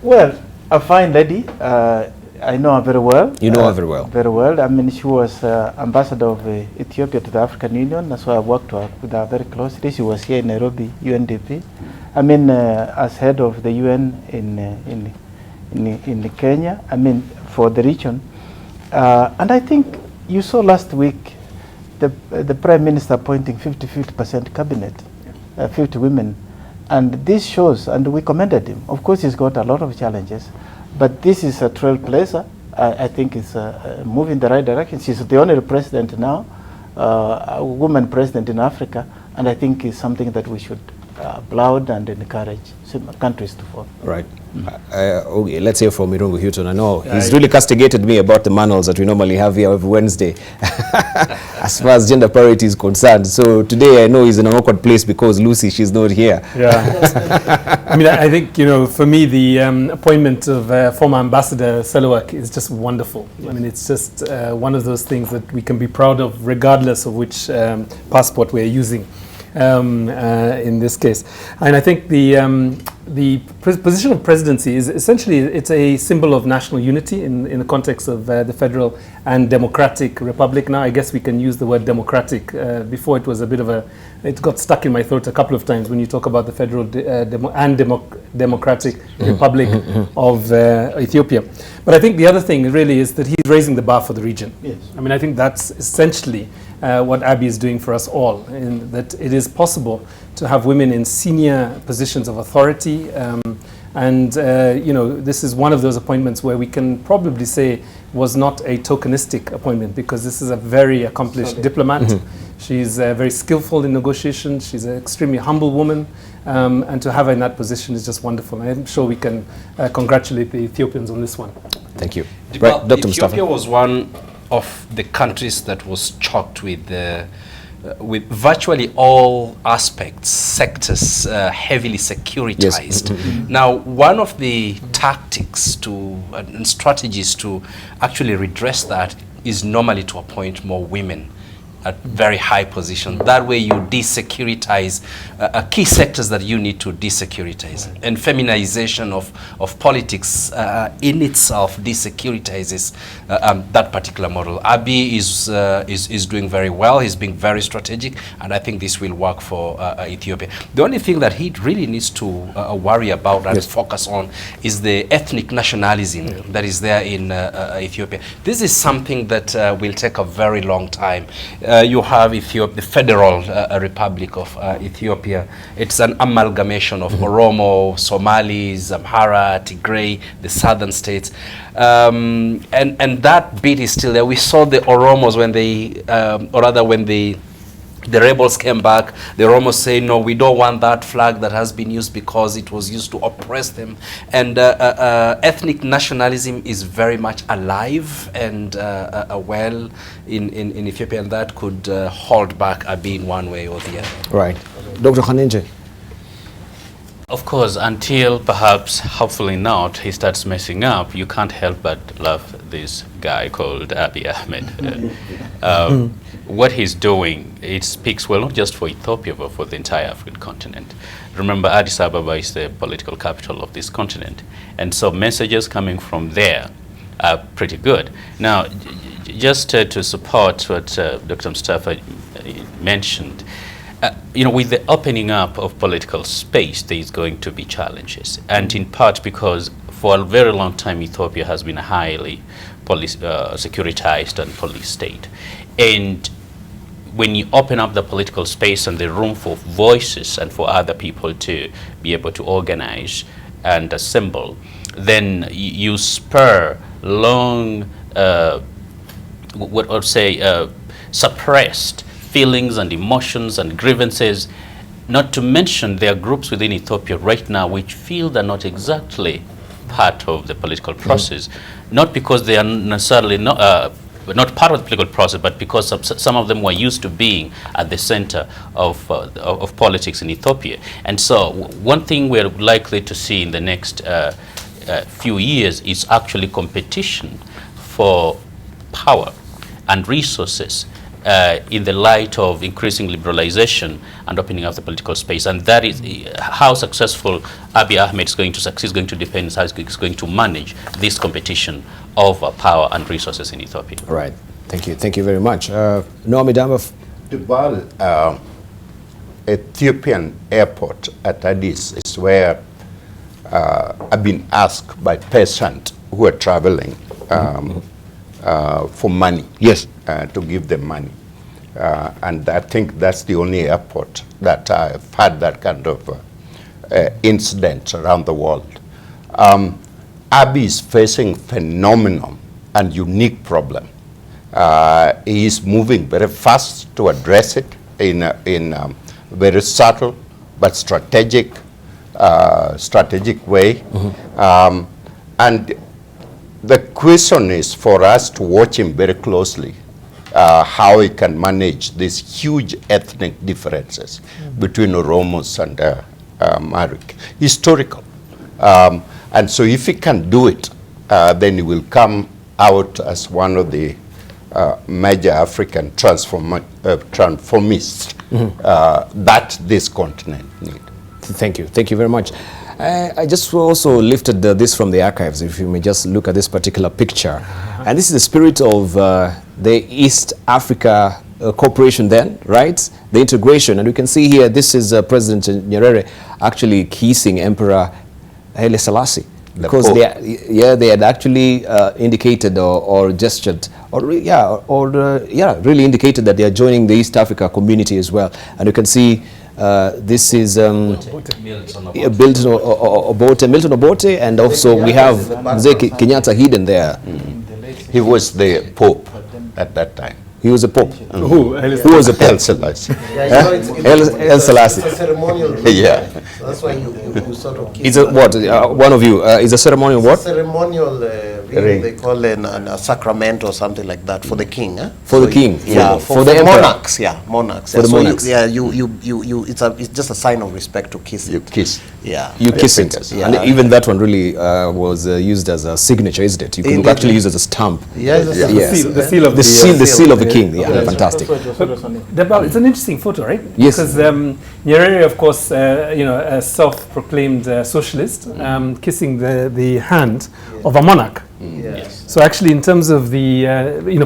Well, a fine lady. I know her very well. You know her very well? Very well. I mean, she was ambassador of Ethiopia to the African Union. That's why I worked with her very closely. She was here in Nairobi, UNDP. I mean, as head of the UN in Kenya, I mean, for the region. And I think you saw last week the Prime Minister appointing 50% cabinet, 50 women. And this shows, and we commended him. Of course, he's got a lot of challenges, but this is a trailblazer. I think it's a move in the right direction. She's the only president now, a woman president in Africa, and I think it's something that we should applaud and encourage countries to follow. Right. Okay, let's hear from Irungu Houghton. I know he's really castigated me about the manuals that we normally have here every Wednesday as far as gender parity is concerned. So today I know he's in an awkward place because Lucy, she's not here. Yeah. I mean, I think, you know, for me, the appointment of former Ambassador Selowak is just wonderful. I mean, it's just one of those things that we can be proud of regardless of which passport we're using. In this case, and I think the position of presidency is essentially, it's a symbol of national unity in the context of the federal and democratic republic. Now I guess we can use the word democratic. Before it was a bit of it got stuck in my throat a couple of times when you talk about the federal democratic republic of Ethiopia. But I think the other thing really is that he's raising the bar for the region. Yes. I mean, I think that's essentially what Abiy is doing for us all, in that it is possible to have women in senior positions of authority, and you know, this is one of those appointments where we can probably say was not a tokenistic appointment, because this is a very accomplished diplomat. She's very skillful in negotiation. She's an extremely humble woman, and to have her in that position is just wonderful. I'm sure we can congratulate the Ethiopians on this one. Thank you. Well, Dr. Ethiopia Mustafa was one of the countries that was choked with virtually all aspects, sectors heavily securitized. Yes. Now, one of the tactics and strategies to actually redress that is normally to appoint more women at very high positions. That way you desecuritize key sectors that you need to desecuritize. And feminization of politics in itself desecuritizes that particular model. Abiy is doing very well. He's being very strategic, and I think this will work for Ethiopia. The only thing that he really needs to worry about and focus on is the ethnic nationalism that is there in Ethiopia. This is something that will take a very long time. You have Ethiopia, the Federal Republic of Ethiopia. It's an amalgamation of Oromo, Somalis, Amhara, Tigray, the southern states. And that bit is still there. We saw the Oromos when they, or rather when the rebels came back, the Oromos say, no, we don't want that flag that has been used because it was used to oppress them. And ethnic nationalism is very much alive and well in Ethiopia, and that could hold back Abiy in one way or the other. Right. Dr. Khanenje. Of course, until perhaps, hopefully not, he starts messing up, you can't help but love this guy called Abiy Ahmed. What he's doing, it speaks well not just for Ethiopia, but for the entire African continent. Remember, Addis Ababa is the political capital of this continent. And so messages coming from there are pretty good. Now, just to support what Dr. Mustafa mentioned, you know, with the opening up of political space, there's going to be challenges. And in part because for a very long time, Ethiopia has been a highly securitized and police state. And when you open up the political space and the room for voices and for other people to be able to organize, and assemble, then you spur long, what I would say, suppressed feelings and emotions and grievances. Not to mention there are groups within Ethiopia right now which feel they're not exactly part of the political process, not because they are necessarily not part of the political process, but because some of them were used to being at the center of politics in Ethiopia. And so one thing we're likely to see in the next few years is actually competition for power and resources in the light of increasing liberalization and opening up the political space. And that is how successful Abiy Ahmed is going to succeed, is going to depend on how he's going to manage this competition of power and resources in Ethiopia. Right. Thank you. Thank you very much. Naomi Damba. Debarl, Ethiopian airport at Addis is where I've been asked by patients who are traveling for money. Yes. To give them money. And I think that's the only airport that I've had that kind of incident around the world. Abiy is facing phenomenal and unique problem. He is moving very fast to address it in a very subtle but strategic way. And the question is for us to watch him very closely, how he can manage these huge ethnic differences between Oromos and Marik, historical. And so if he can do it, then he will come out as one of the major African transformists that this continent needs. Thank you. Thank you very much. I just also lifted this from the archives, if you may just look at this particular picture. And this is the spirit of the East Africa Cooperation then, right? The integration. And you can see here, this is President Nyerere actually kissing Emperor Haile Selassie. Because they had actually indicated or gestured, really indicated that they are joining the East Africa community as well. And you can see this is Milton Obote, and also we have Kenyatta hidden there. He was the Pope at that time. He was a Pope. Who was a Pope? El Selassie. El Selassie. It's a ceremonial. Yeah. So that's why you sort of. It's a what? One of you is a ceremonial what? Ceremonial ring. They call it a sacrament or something like that for the king. For the king. Yeah. For the monarchs. Yeah, monarchs. For the monarchs. It's just a sign of respect to kiss. You kiss. Yeah. You kiss it. Yeah. And even that one really was used as a signature, isn't it? You could actually use it as a stamp. Yes. The seal of the seal of the king. Yeah, fantastic. Debarl, it's an interesting photo, right? Yes. Because Nyerere, of course, a self-proclaimed socialist, kissing the hand of a monarch. Yes. So actually, in terms of the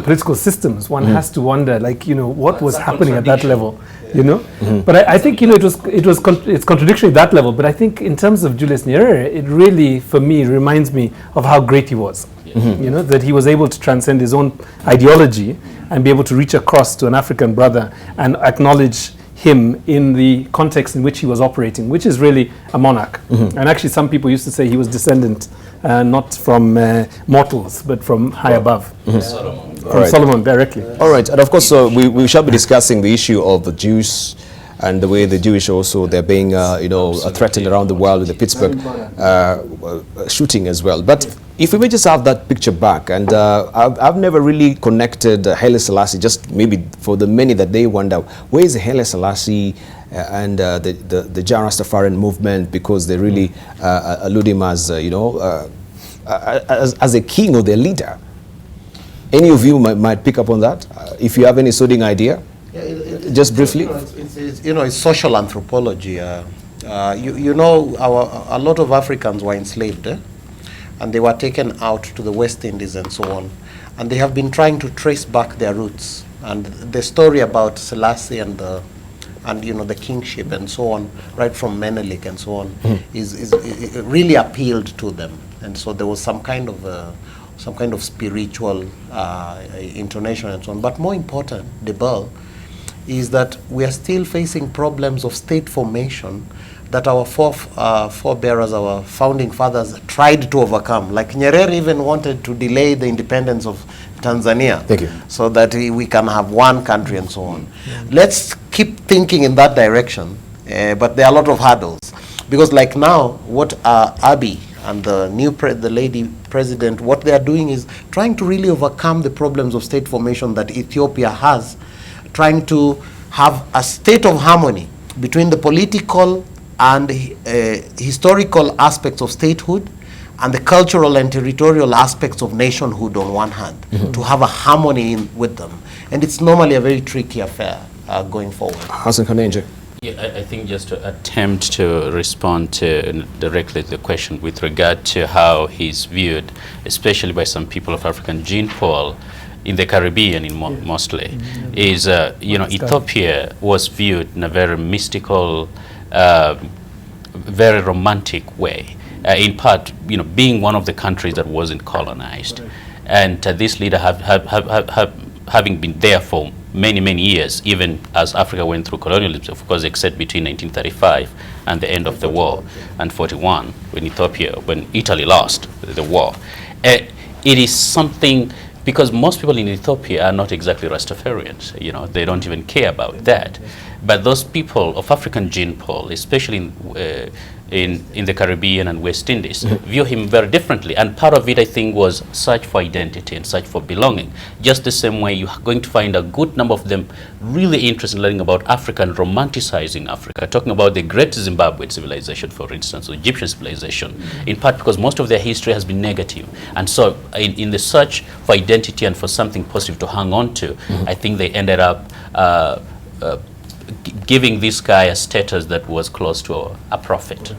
political systems, one has to wonder, what was happening at that level, But I think it's contradictory at that level. But I think in terms of Julius Nyerere, it really, for me, reminds me of how great he was. That he was able to transcend his own ideology and be able to reach across to an African brother and acknowledge him in the context in which he was operating, which is really a monarch. And actually some people used to say he was descendant not from mortals, but from high above. From Solomon directly. All right, and of course we shall be discussing the issue of the Jews and the way the Jewish also, they're being threatened around the world with the Pittsburgh shooting as well. But if we may just have that picture back, and I've never really connected Haile Selassie, just maybe for the many that they wonder, where is Haile Selassie and the Jah Rastafarian movement, because they really allude him as, as a king or their leader. Any of you might pick up on that, if you have any sort idea? Just briefly. It's social anthropology. A lot of Africans were enslaved, and they were taken out to the West Indies and so on, and they have been trying to trace back their roots. And the story about Selassie and the kingship and so on, right from Menelik and so on, it really appealed to them. And so there was some kind of spiritual intonation and so on. But more important, Debarl, is that we are still facing problems of state formation that our forebearers, our founding fathers, tried to overcome. Like Nyerere even wanted to delay the independence of Tanzania. Thank you. So that we can have one country and so on. Let's keep thinking in that direction, but there are a lot of hurdles. Because like now, what Abiy and the the lady president, what they are doing is trying to really overcome the problems of state formation that Ethiopia has, trying to have a state of harmony between the political and historical aspects of statehood and the cultural and territorial aspects of nationhood on one hand, to have a harmony with them. And it's normally a very tricky affair going forward. Hassan Kanenje. Yeah, I think just to attempt to respond to directly to the question with regard to how he's viewed, especially by some people of African gene pool in the Caribbean mostly, is, Ethiopia was viewed in a very mystical, very romantic way. In part, being one of the countries that wasn't colonized. And this leader having been there for many years, even as Africa went through colonialism, of course, except between 1935 and the end of the war, and 41, when Italy lost the war. It is something, because most people in Ethiopia are not exactly Rastafarians, they don't even care about that. But those people of African gene pool, especially in the Caribbean and West Indies, view him very differently. And part of it, I think, was search for identity and search for belonging. Just the same way you're going to find a good number of them really interested in learning about Africa and romanticizing Africa, talking about the great Zimbabwe civilization, for instance, or Egyptian civilization, in part because most of their history has been negative. And so in the search for identity and for something positive to hang on to, I think they ended up giving this guy a status that was close to a prophet.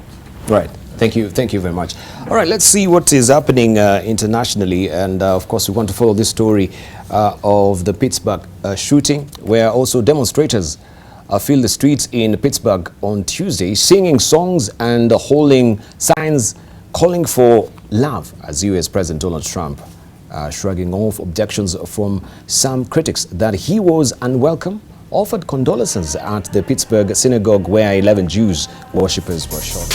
Right. Thank you very much. All right, let's see what is happening internationally, and of course we want to follow this story of the Pittsburgh shooting, where also demonstrators filled the streets in Pittsburgh on Tuesday, singing songs and holding signs calling for love, as US President Donald Trump shrugging off objections from some critics that he was unwelcome, offered condolences at the Pittsburgh synagogue where 11 Jews worshippers were shot.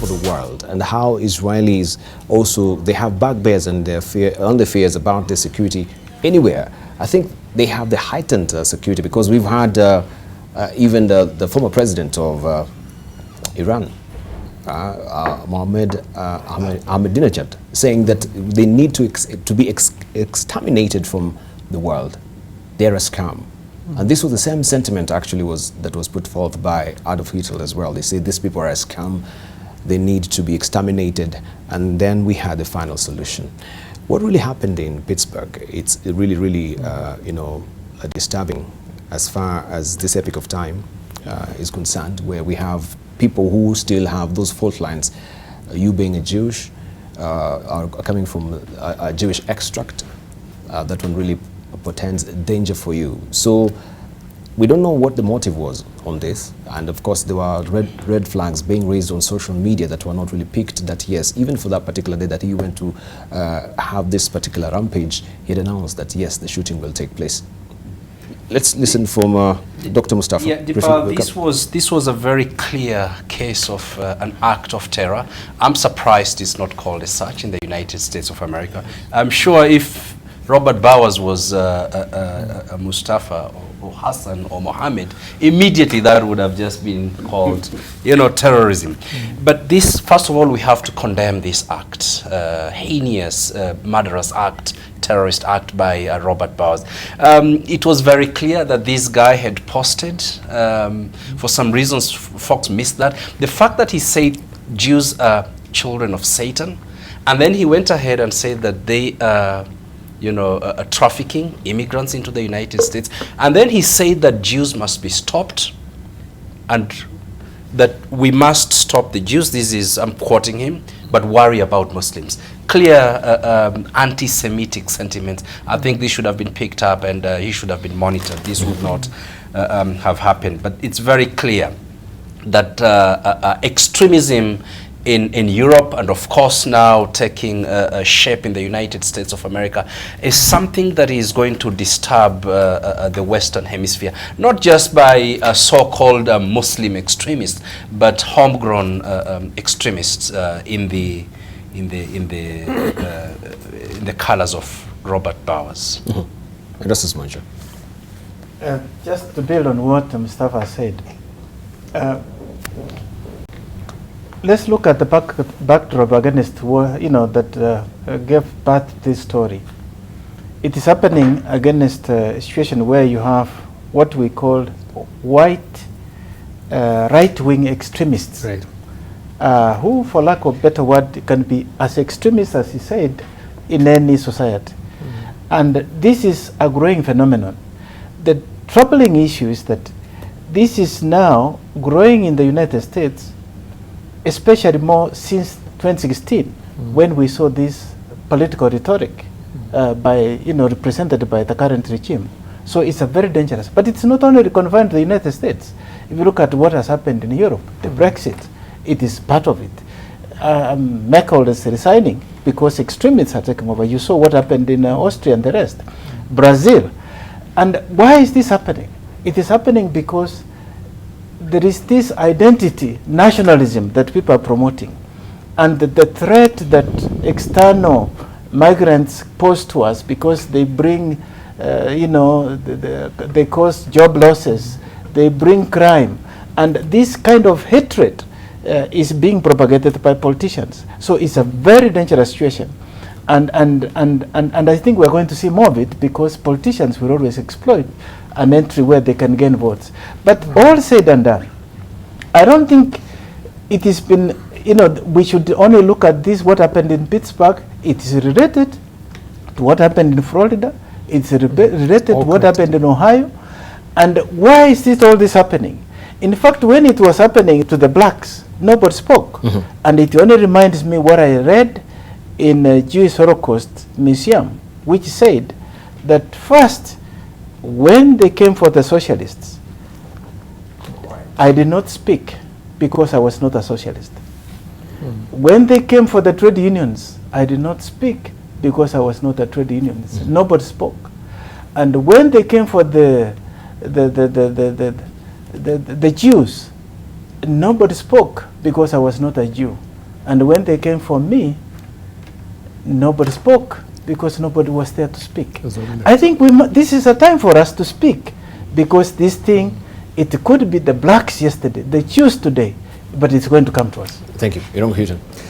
The world, and how Israelis also, they have bugbears and their fears about the security anywhere. I think they have the heightened security because we've had even the former president of Iran, Ahmadinejad, saying that they need to be exterminated from the world. They're a scam. And this was the same sentiment actually that was put forth by Adolf Hitler as well. They say these people are a scam. They need to be exterminated, and then we had the final solution. What really happened in Pittsburgh, it's really disturbing as far as this epoch of time. is concerned, where we have people who still have those fault lines. You being a Jewish, are coming from a Jewish extract, that one really portends danger for you. So we don't know what the motive was on this, and of course there were red flags being raised on social media that were not really picked, that yes, even for that particular day that he went to have this particular rampage, he had announced that yes, the shooting will take place. Let's listen from Dr. Mustafa. Yeah, Debarl, this was a very clear case of an act of terror. I'm surprised it's not called as such in the United States of America. I'm sure if Robert Bowers was a Mustafa or Hassan or Mohammed, immediately that would have just been called, you know, terrorism. But this, first of all, we have to condemn this act, heinous, murderous act, terrorist act by Robert Bowers. It was very clear that this guy had posted, for some reasons Fox missed that, the fact that he said Jews are children of Satan, and then he went ahead and said that they are, you know, trafficking immigrants into the United States, and then he said that Jews must be stopped and that we must stop the Jews. This is, I'm quoting him, but worry about Muslims. Clear anti-Semitic sentiments. I think this should have been picked up and he should have been monitored. This would not have happened. But it's very clear that extremism in Europe, and of course now taking shape in the United States of America, is something that is going to disturb the Western Hemisphere, not just by so-called Muslim extremists, but homegrown extremists in the colors of Robert Bowers. And this is Mancha. Just to build on what Mustafa said, let's look at the backdrop against war, you know, that gave birth to this story. It is happening against a situation where you have what we call white right-wing extremists, Right. Who, for lack of a better word, can be as extremist as he said in any society. And this is a growing phenomenon. The troubling issue is that this is now growing in the United States, especially more since 2016, when we saw this political rhetoric represented by the current regime. So it's a very dangerous. But it's not only confined to the United States. If you look at what has happened in Europe, the Brexit, it is part of it. Merkel is resigning because extremists are taking over. You saw what happened in Austria and the rest. Brazil. And why is this happening? It is happening because there is this identity, nationalism that people are promoting. And the threat that external migrants pose to us because they bring, they cause job losses, they bring crime. And this kind of hatred is being propagated by politicians. So it's a very dangerous situation. And I think we're going to see more of it because politicians will always exploit an entry where they can gain votes. But all said and done, I don't think it has been, we should only look at this, what happened in Pittsburgh. It is related to what happened in Florida. It's related to what happened in Ohio. And why is all this happening? In fact, when it was happening to the blacks, nobody spoke. And it only reminds me what I read in a Jewish Holocaust Museum, which said that first, when they came for the socialists, I did not speak because I was not a socialist. When they came for the trade unions, I did not speak because I was not a trade unionist. Nobody spoke. And when they came for the Jews, nobody spoke because I was not a Jew. And when they came for me, nobody spoke because nobody was there to speak. I think this is a time for us to speak because this thing, it could be the blacks yesterday, the Jews today, but it's going to come to us. Thank you.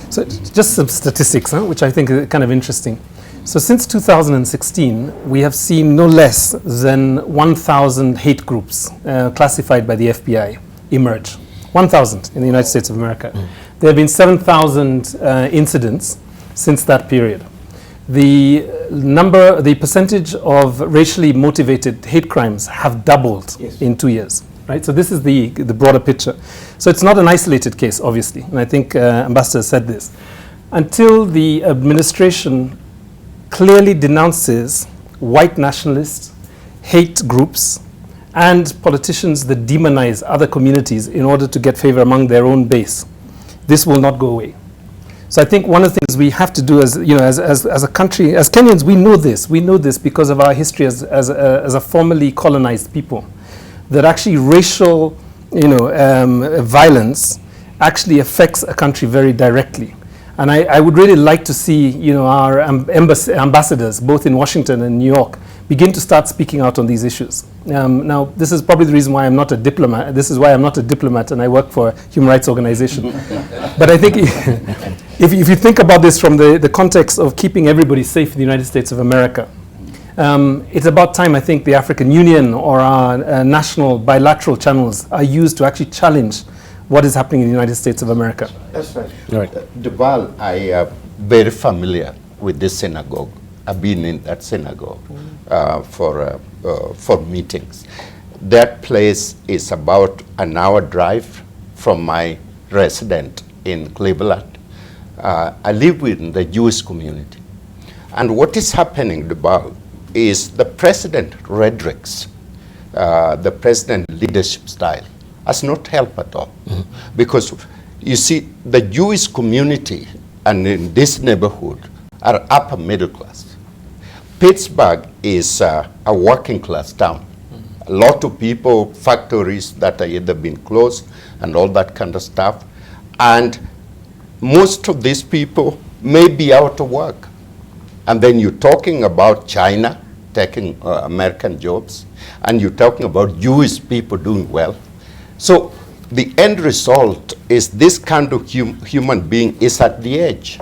So just some statistics, which I think are kind of interesting. So since 2016, we have seen no less than 1,000 hate groups classified by the FBI emerge. 1,000 in the United States of America. There have been 7,000 incidents since that period. The percentage of racially motivated hate crimes have doubled in 2 years. right? So this is the broader picture. So it's not an isolated case, obviously, and I think Ambassador said this. Until the administration clearly denounces white nationalists, hate groups, and politicians that demonize other communities in order to get favor among their own base, this will not go away. So I think one of the things we have to do as, you know, as a country, as Kenyans, we know this because of our history as a formerly colonized people, that actually racial, you know, violence actually affects a country very directly. And I would really like to see, you know, our ambassadors, both in Washington and New York, begin to start speaking out on these issues. Now, this is probably the reason why I'm not a diplomat. This is why I'm not a diplomat and I work for a human rights organization. But I think if you think about this from the context of keeping everybody safe in the United States of America, it's about time, I think, the African Union or our national bilateral channels are used to actually challenge what is happening in the United States of America. That's right. Right. Debarl, I am very familiar with this synagogue. I've been in that synagogue for meetings. That place is about an hour drive from my residence in Cleveland. I live within the Jewish community. And what is happening, Debarl, is the president rhetorics, the president leadership style has not helped at all. Mm-hmm. Because you see, the Jewish community and in this neighborhood are upper middle class. Pittsburgh is a working class town. Mm-hmm. A lot of people, factories that are either been closed and all that kind of stuff. And most of these people may be out of work. And then you're talking about China taking American jobs, and you're talking about Jewish people doing well. So the end result is this kind of human being is at the edge.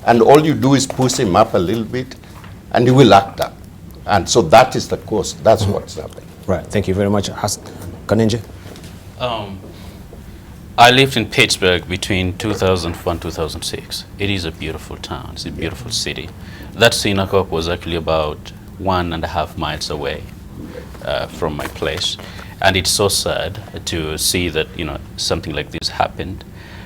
And all you do is push him up a little bit, and he will act up. And so that is the cause. That's what's happening. Right. Thank you very much. Kanenje? I lived in Pittsburgh between 2004 and 2006. It is a beautiful town. It's a beautiful city. That synagogue was actually about 1.5 miles away from my place. And it's so sad to see that, you know, something like this happened.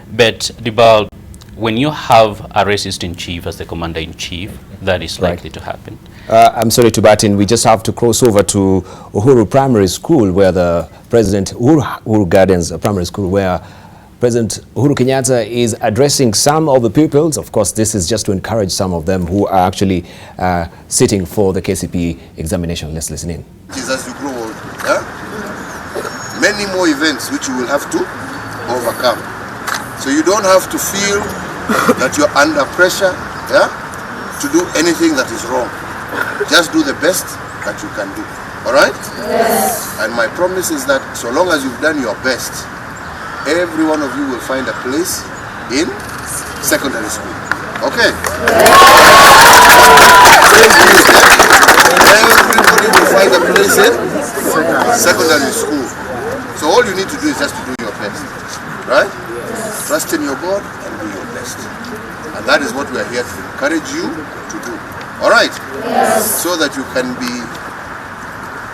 But Debarl, when you have a racist in chief as the commander in chief, that is likely to happen. I'm sorry to butt in. We just have to cross over to Uhuru Primary School, where the President Uhuru Gardens Primary School, where President Uhuru Kenyatta is addressing some of the pupils. Of course, this is just to encourage some of them who are actually sitting for the KCPE examination. Let's listen in. It is as you grow old, many more events which you will have to overcome. So you don't have to feel that you're under pressure to do anything that is wrong. Just do the best that you can do. All right? Yes. And my promise is that so long as you've done your best, every one of you will find a place in secondary school. Okay? Everybody will find a place in secondary school. So all you need to do is just to do your best. Right? Trust in your God and do your best. And that is what we are here to encourage you to do. All right? Yes. So that you can be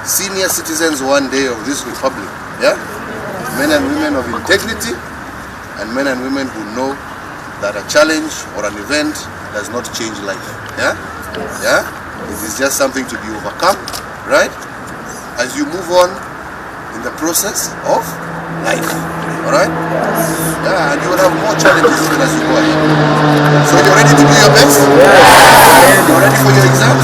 senior citizens one day of this republic. Yeah? Men and women of integrity, and men and women who know that a challenge or an event does not change life. Yeah? Yeah? It is just something to be overcome, right? As you move on in the process of life. All right? Yeah, and you will have more challenges even as you go ahead. So you're ready to do your best? You're ready for your exams?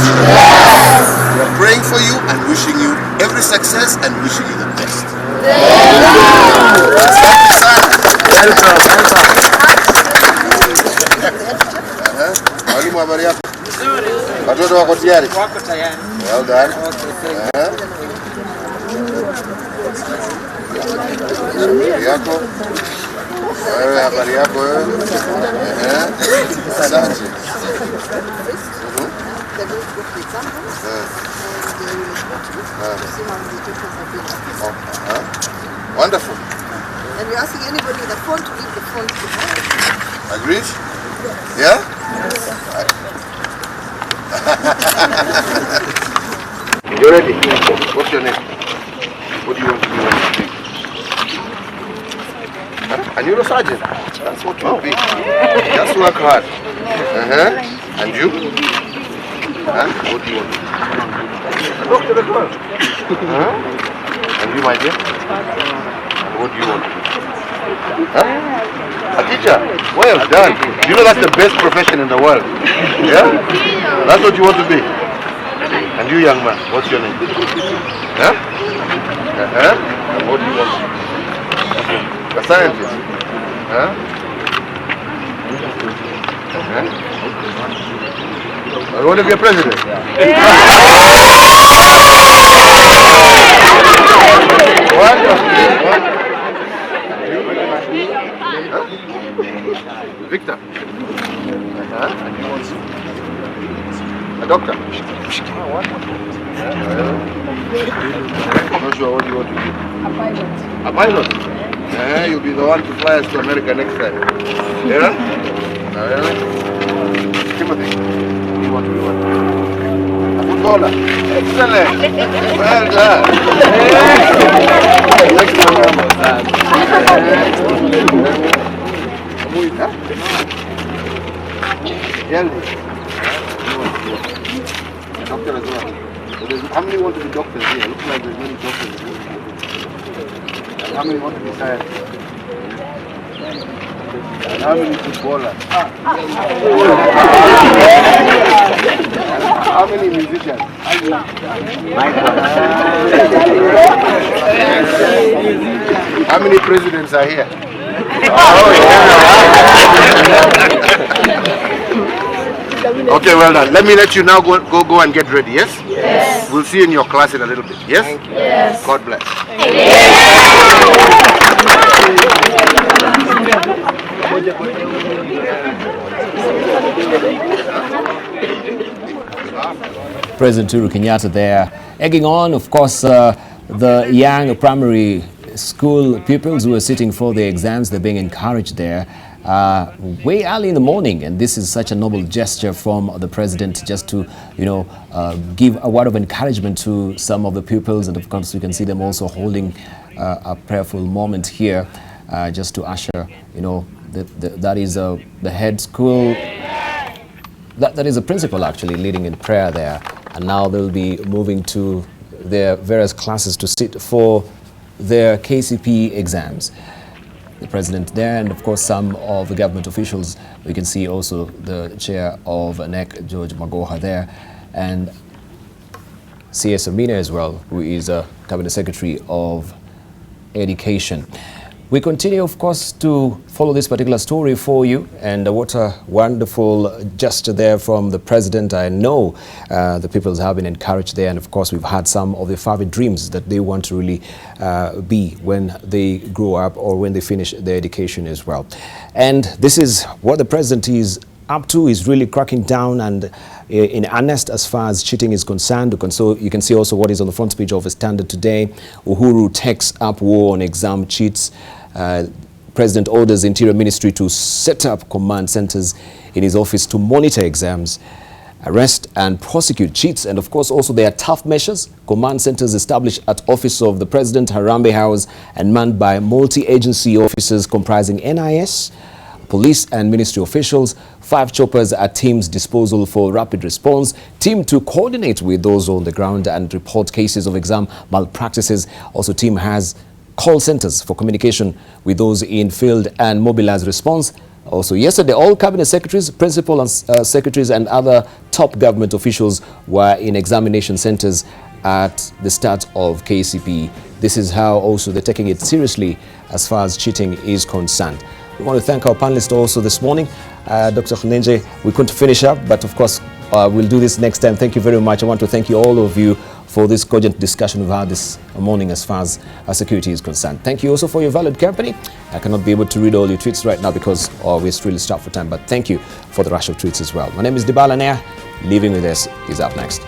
We're praying for you and wishing you every success and wishing you the best. Mwalimu, habari yako? Watoto wako tayari? Wako tayari. Well done. Habari yako? Wewe habari yako wewe? Asante. Wonderful. And we're asking anybody with a phone to leave the phone to the phone. Agreed? Yeah? You ready? What's your name? What do you want to do when you And you're a sergeant. That's what you'll be. Just work hard. And you? What do you want to be? A doctor as well. And you, my dear? And what do you want to be? A teacher. Well done. You know that's the best profession in the world. Yeah? That's what you want to be. And you, young man, what's your name? And what do you want to be? A scientist. I want to be a president. Victor. A doctor. Not sure what you want to be. A pilot. You'll be the one to fly us to America next time. Yeah? Timothy, what do you want to be? A footballer. Excellent. Well done. Doctor as well. How many want to be doctors here? It looks like there's many doctors here. And how many want to be scientists? And how many footballers? How many musicians? How many presidents are here? Oh, yeah. Okay, well done. Let me let you now go and get ready, yes? Yes. We'll see you in your class in a little bit, yes? Yes. God bless. President Uhuru Kenyatta there, egging on, of course, the young primary school pupils who are sitting for their exams. They're being encouraged there way early in the morning, and this is such a noble gesture from the president, just to, give a word of encouragement to some of the pupils. And of course, you can see them also holding a prayerful moment here, just to usher, that is the head school. That is a principal actually leading in prayer there, and now they'll be moving to their various classes to sit for their KCP exams. The president there, and of course some of the government officials. We can see also the chair of NEC, George Magoha there, and CS Amina as well, who is a cabinet secretary of education. We continue, of course, to follow this particular story for you, and what a wonderful gesture there from the president. I know the people have been encouraged there, and of course we've had some of the fervid dreams that they want to really be when they grow up or when they finish their education as well. And this is what the president is up to, is really cracking down and in earnest as far as cheating is concerned. So you can see also what is on the front page of a Standard today. Uhuru takes up war on exam cheats. President orders Interior Ministry to set up command centers in his office to monitor exams, arrest and prosecute cheats. And of course also there are tough measures. Command centers established at office of the President, Harambee House, and manned by multi-agency officers comprising NIS, police and ministry officials. 5 choppers at team's disposal for rapid response. Team to coordinate with those on the ground and report cases of exam malpractices. Also team has call centers for communication with those in field and mobilized response. Also yesterday, all cabinet secretaries, principal and secretaries and other top government officials were in examination centers at the start of KCP. This is how also they're taking it seriously as far as cheating is concerned. We want to thank our panelists also this morning. Dr. Khnenje, we couldn't finish up, but of course we'll do this next time. Thank you very much. I want to thank you, all of you, for this cogent discussion we've had this morning as far as our security is concerned. Thank you also for your valued company. I cannot be able to read all your tweets right now because we're really strapped for time, but thank you for the rush of tweets as well. My name is Debarl Inea. Living with us is up next.